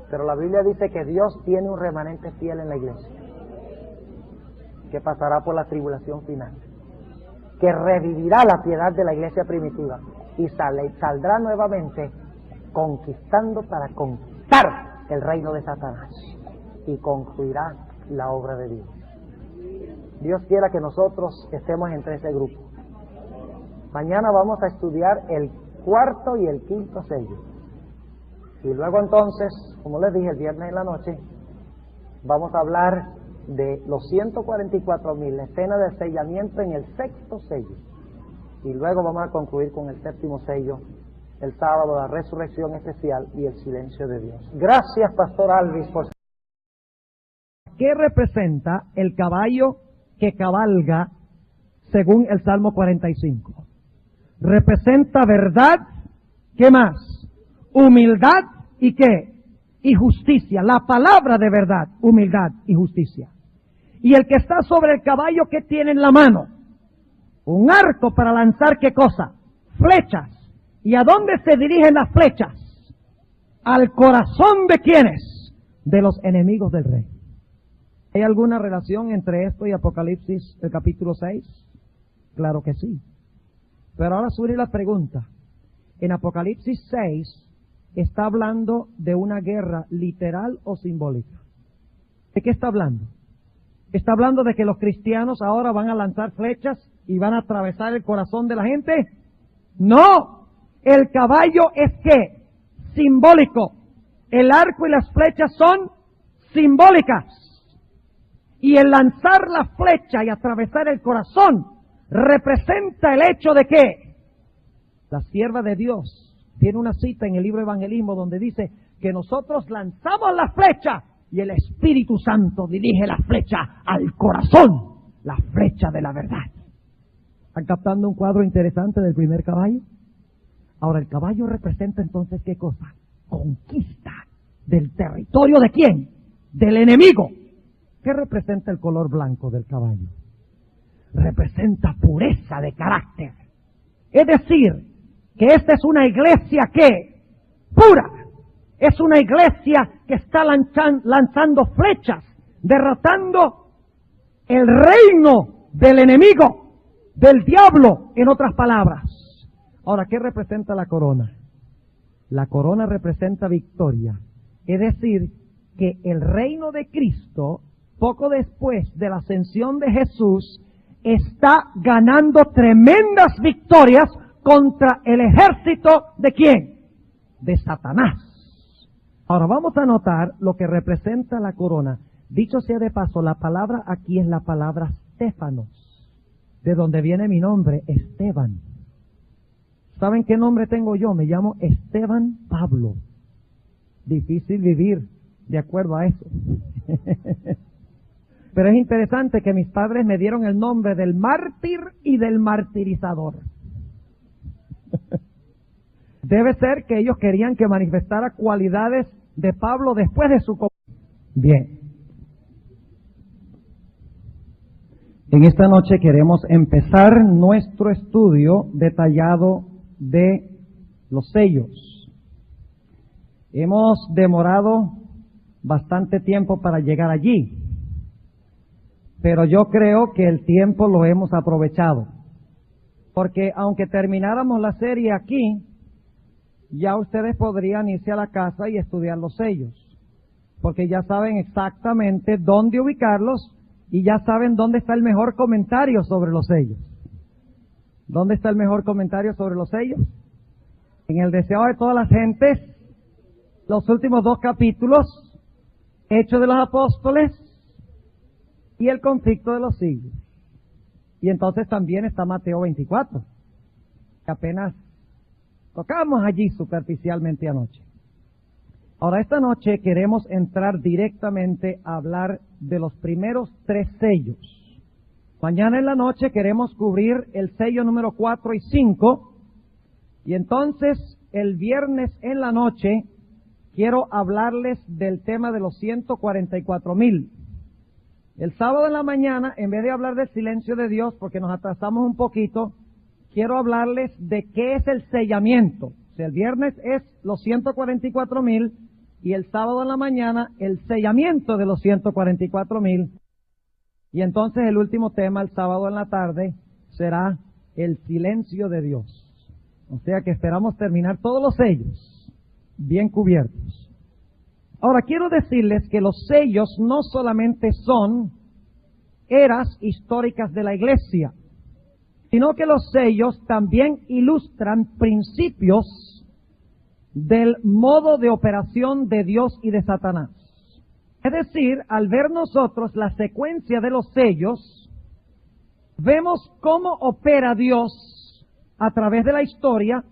Pero la Biblia dice que Dios tiene un remanente fiel en la iglesia, que pasará por la tribulación final, que revivirá la piedad de la iglesia primitiva y saldrá nuevamente conquistando para conquistar el reino de Satanás y concluirá la obra de Dios. Dios quiera que nosotros estemos entre ese grupo. Mañana vamos a estudiar el cuarto y el quinto sello. Y luego entonces, como les dije el viernes en la noche, vamos a hablar de los 144,000, la escena del sellamiento en el sexto sello. y luego vamos a concluir con el séptimo sello, el sábado, la resurrección especial y el silencio de Dios. Gracias, Pastor Alvis, por... ¿Qué representa el caballo que cabalga según el Salmo 45? Representa verdad, ¿qué más? Humildad y ¿qué? Y justicia. La palabra de verdad, humildad y justicia. Y el que está sobre el caballo, ¿qué tiene en la mano? Un arco para lanzar ¿qué cosa? Flechas. ¿Y a dónde se dirigen las flechas? Al corazón de ¿quiénes? De los enemigos del rey. ¿Hay alguna relación entre esto y Apocalipsis, el capítulo 6? Claro que sí. Pero ahora surge la pregunta. En Apocalipsis 6, ¿está hablando de una guerra literal o simbólica? ¿De qué está hablando? ¿Está hablando de que los cristianos ahora van a lanzar flechas y van a atravesar el corazón de la gente? ¡No! El caballo es ¿qué? Simbólico. El arco y las flechas son simbólicas. Y el lanzar la flecha y atravesar el corazón representa el hecho de que la sierva de Dios tiene una cita en el libro de Evangelismo donde dice que nosotros lanzamos la flecha y el Espíritu Santo dirige la flecha al corazón, la flecha de la verdad. ¿Están captando un cuadro interesante del primer caballo? Ahora, el caballo representa entonces ¿qué cosa? Conquista del territorio ¿de quién? Del enemigo. ¿Qué representa el color blanco del caballo? Representa pureza de carácter. Es decir, que esta es una iglesia que, pura, es una iglesia que está lanzando flechas, derrotando el reino del enemigo, del diablo, en otras palabras. Ahora, ¿qué representa la corona? La corona representa victoria. Es decir, que el reino de Cristo, poco después de la ascensión de Jesús, está ganando tremendas victorias contra el ejército ¿de quién? De Satanás. Ahora vamos a notar lo que representa la corona. Dicho sea de paso, la palabra aquí es la palabra Stefanos, de donde viene mi nombre, Esteban. ¿Saben qué nombre tengo yo? Me llamo Esteban Pablo. Difícil vivir de acuerdo a eso. Pero es interesante que mis padres me dieron el nombre del mártir y del martirizador. Debe ser que ellos querían que manifestara cualidades de Pablo después de su... Bien. En esta noche queremos empezar nuestro estudio detallado de los sellos. Hemos demorado bastante tiempo para llegar allí, pero yo creo que el tiempo lo hemos aprovechado. Porque aunque termináramos la serie aquí, ya ustedes podrían irse a la casa y estudiar los sellos. Porque ya saben exactamente dónde ubicarlos y ya saben dónde está el mejor comentario sobre los sellos. ¿Dónde está el mejor comentario sobre los sellos? En el deseo de todas las gentes, los últimos 2 capítulos, Hechos de los Apóstoles y el conflicto de los siglos. Y entonces también está Mateo 24, que apenas tocamos allí superficialmente anoche. Ahora, esta noche queremos entrar directamente a hablar de los primeros 3 sellos. Mañana en la noche queremos cubrir el sello número 4 y 5. Y entonces, el viernes en la noche, quiero hablarles del tema de los 144,000. El sábado en la mañana, en vez de hablar del silencio de Dios, porque nos atrasamos un poquito, quiero hablarles de qué es el sellamiento. O sea, el viernes es los 144,000 y el sábado en la mañana el sellamiento de los 144,000. Y entonces el último tema, el sábado en la tarde, será el silencio de Dios. O sea que esperamos terminar todos los sellos bien cubiertos. Ahora, quiero decirles que los sellos no solamente son eras históricas de la iglesia, sino que los sellos también ilustran principios del modo de operación de Dios y de Satanás. Es decir, al ver nosotros la secuencia de los sellos, vemos cómo opera Dios a través de la historia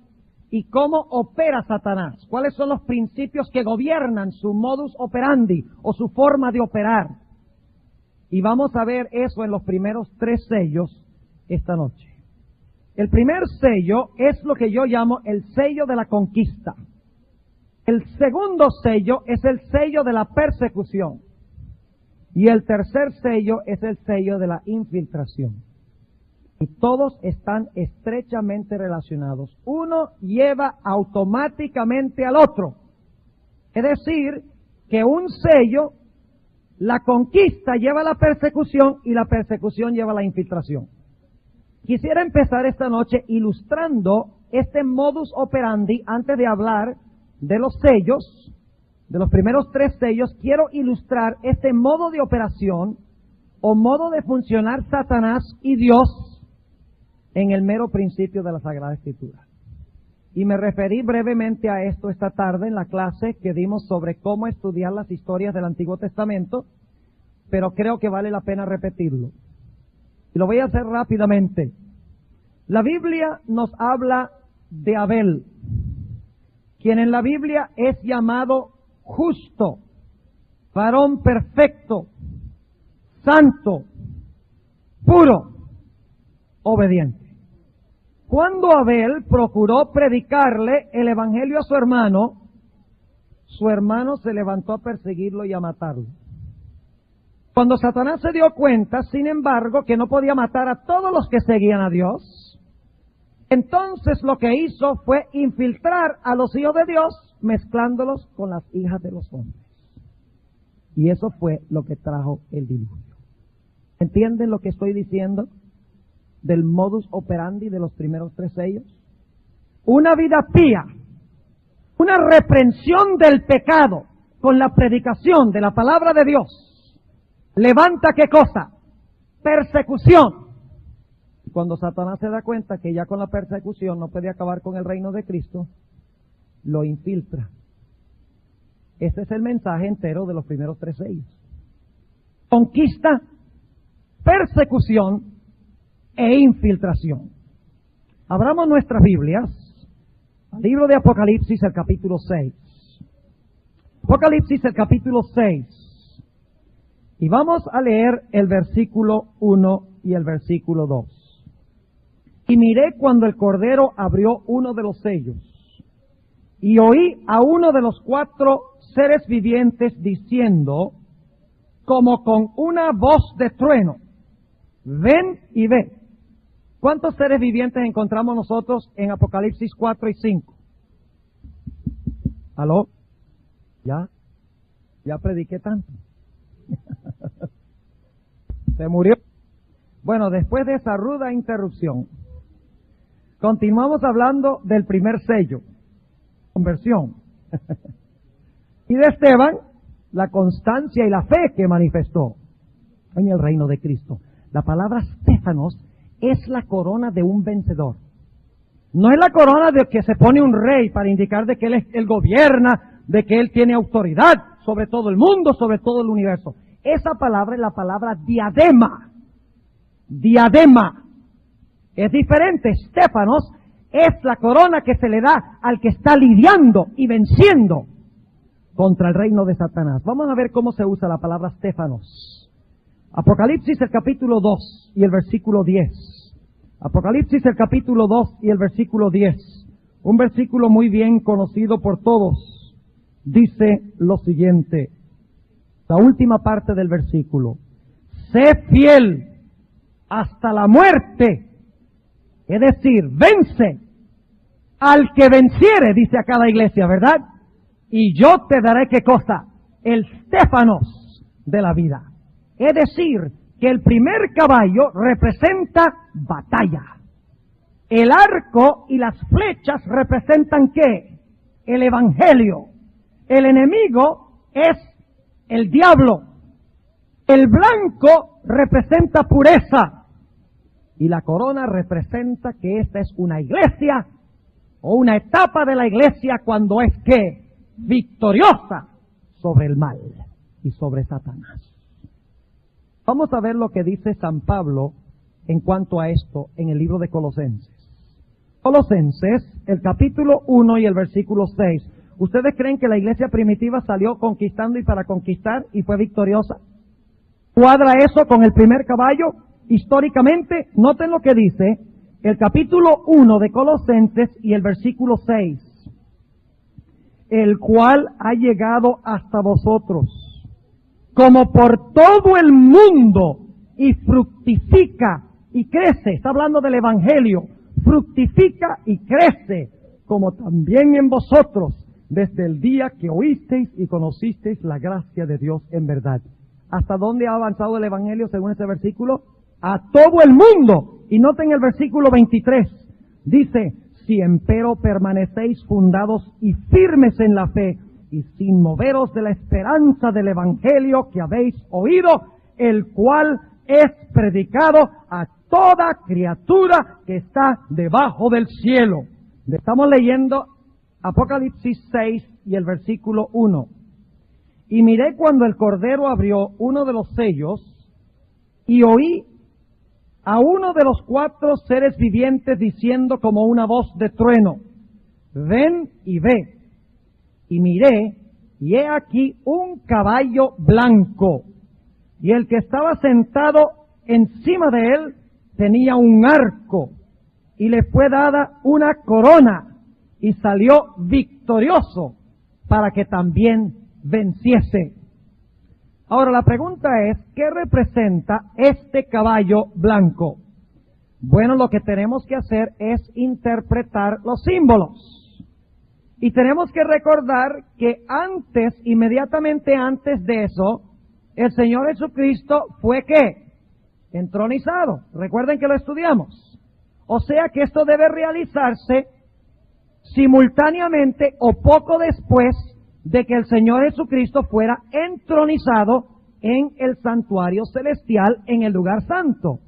y cómo opera Satanás. ¿Cuáles son los principios que gobiernan su modus operandi o su forma de operar? Y vamos a ver eso en los primeros 3 sellos esta noche. El primer sello es lo que yo llamo el sello de la conquista. El segundo sello es el sello de la persecución. Y el tercer sello es el sello de la infiltración. Y todos están estrechamente relacionados. Uno lleva automáticamente al otro. Es decir, que un sello, la conquista lleva a la persecución y la persecución lleva a la infiltración. Quisiera empezar esta noche ilustrando este modus operandi antes de hablar de los sellos, de los primeros 3 sellos. Quiero ilustrar este modo de operación o modo de funcionar Satanás y Dios en el mero principio de la Sagrada Escritura. Y me referí brevemente a esto esta tarde en la clase que dimos sobre cómo estudiar las historias del Antiguo Testamento, pero creo que vale la pena repetirlo. Y lo voy a hacer rápidamente. La Biblia nos habla de Abel, quien en la Biblia es llamado justo, varón perfecto, santo, puro, obediente. Cuando Abel procuró predicarle el evangelio a su hermano se levantó a perseguirlo y a matarlo. Cuando Satanás se dio cuenta, sin embargo, que no podía matar a todos los que seguían a Dios, entonces lo que hizo fue infiltrar a los hijos de Dios, mezclándolos con las hijas de los hombres. Y eso fue lo que trajo el diluvio. ¿Entienden lo que estoy diciendo del modus operandi de los primeros 3 sellos? Una vida pía, una reprensión del pecado con la predicación de la palabra de Dios, levanta ¿qué cosa? Persecución. Cuando Satanás se da cuenta que ya con la persecución no puede acabar con el reino de Cristo, lo infiltra. Ese es el mensaje entero de los primeros 3 sellos. Conquista, persecución e infiltración. Abramos nuestras Biblias al libro de Apocalipsis, el capítulo 6. Apocalipsis, el capítulo 6. Y vamos a leer el versículo 1 y el versículo 2. Y miré cuando el Cordero abrió uno de los sellos, y oí a uno de los 4 seres vivientes diciendo, como con una voz de trueno, ven y ve. ¿Cuántos seres vivientes encontramos nosotros en Apocalipsis 4 y 5? ¿Aló? ¿Ya prediqué tanto? Se murió. Bueno, después de esa ruda interrupción, continuamos hablando del primer sello, conversión. Y de Esteban, la constancia y la fe que manifestó en el reino de Cristo. La palabra Stéfanos es la corona de un vencedor. No es la corona de que se pone un rey para indicar de que él gobierna, de que él tiene autoridad sobre todo el mundo, sobre todo el universo. Esa palabra es la palabra diadema. Diadema. Es diferente. Stéfanos es la corona que se le da al que está lidiando y venciendo contra el reino de Satanás. Vamos a ver cómo se usa la palabra Stéfanos. Apocalipsis el capítulo 2 y el versículo 10. Apocalipsis el capítulo 2 y el versículo 10. Un versículo muy bien conocido por todos. Dice lo siguiente. La última parte del versículo. Sé fiel hasta la muerte. Es decir, vence al que venciere, dice a cada iglesia, ¿verdad? Y yo te daré ¿qué cosa? El Stéfanos de la vida. Es decir, que el primer caballo representa batalla. El arco y las flechas representan ¿qué? El evangelio. El enemigo es el diablo. El blanco representa pureza. Y la corona representa que esta es una iglesia o una etapa de la iglesia cuando es ¿qué? Victoriosa sobre el mal y sobre Satanás. Vamos a ver lo que dice San Pablo en cuanto a esto en el libro de Colosenses. Colosenses, el capítulo 1 y el versículo 6. ¿Ustedes creen que la iglesia primitiva salió conquistando y para conquistar y fue victoriosa? ¿Cuadra eso con el primer caballo? Históricamente, noten lo que dice el capítulo 1 de Colosenses y el versículo 6. El cual ha llegado hasta vosotros, como por todo el mundo, y fructifica y crece. Está hablando del Evangelio. Fructifica y crece, como también en vosotros, desde el día que oísteis y conocisteis la gracia de Dios en verdad. ¿Hasta dónde ha avanzado el Evangelio según ese versículo? A todo el mundo. Y noten el versículo 23. Dice, si empero permanecéis fundados y firmes en la fe, y sin moveros de la esperanza del Evangelio que habéis oído, el cual es predicado a toda criatura que está debajo del cielo. Estamos leyendo Apocalipsis 6 y el versículo 1. Y miré cuando el Cordero abrió uno de los sellos, y oí a uno de los 4 seres vivientes diciendo como una voz de trueno, ven y ve. Y miré, y he aquí un caballo blanco, y el que estaba sentado encima de él tenía un arco, y le fue dada una corona, y salió victorioso para que también venciese. Ahora la pregunta es, ¿qué representa este caballo blanco? Bueno, lo que tenemos que hacer es interpretar los símbolos. Y tenemos que recordar que antes, inmediatamente antes de eso, el Señor Jesucristo fue ¿qué? Entronizado. Recuerden que lo estudiamos. O sea que esto debe realizarse simultáneamente o poco después de que el Señor Jesucristo fuera entronizado en el santuario celestial, en el lugar santo.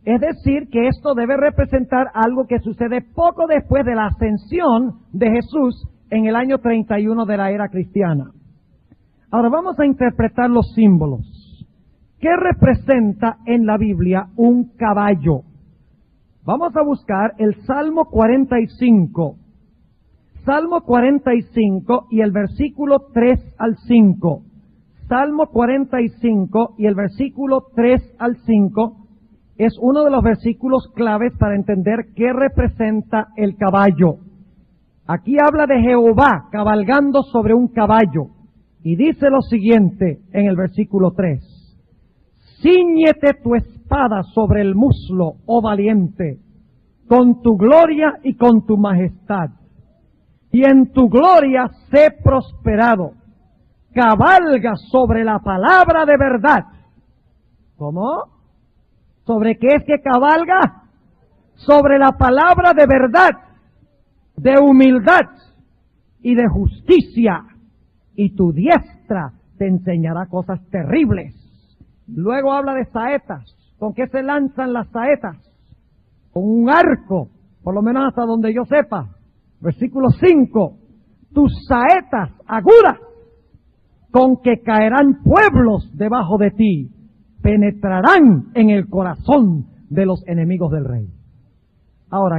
Es decir, que esto debe representar algo que sucede poco después de la ascensión de Jesús en el año 31 de la era cristiana. Ahora vamos a interpretar los símbolos. ¿Qué representa en la Biblia un caballo? Vamos a buscar el Salmo 45. Salmo 45 y el versículo 3 al 5. Salmo 45 y el versículo 3 al 5 es uno de los versículos claves para entender qué representa el caballo. Aquí habla de Jehová cabalgando sobre un caballo y dice lo siguiente en el versículo 3. Cíñete tu espada sobre el muslo, oh valiente, con tu gloria y con tu majestad. Y en tu gloria sé prosperado. Cabalga sobre la palabra de verdad. ¿Cómo? ¿Sobre qué es que cabalga? Sobre la palabra de verdad, de humildad y de justicia. Y tu diestra te enseñará cosas terribles. Luego habla de saetas. ¿Con qué se lanzan las saetas? Con un arco, por lo menos hasta donde yo sepa. Versículo 5, tus saetas agudas, con que caerán pueblos debajo de ti, penetrarán en el corazón de los enemigos del rey. Ahora,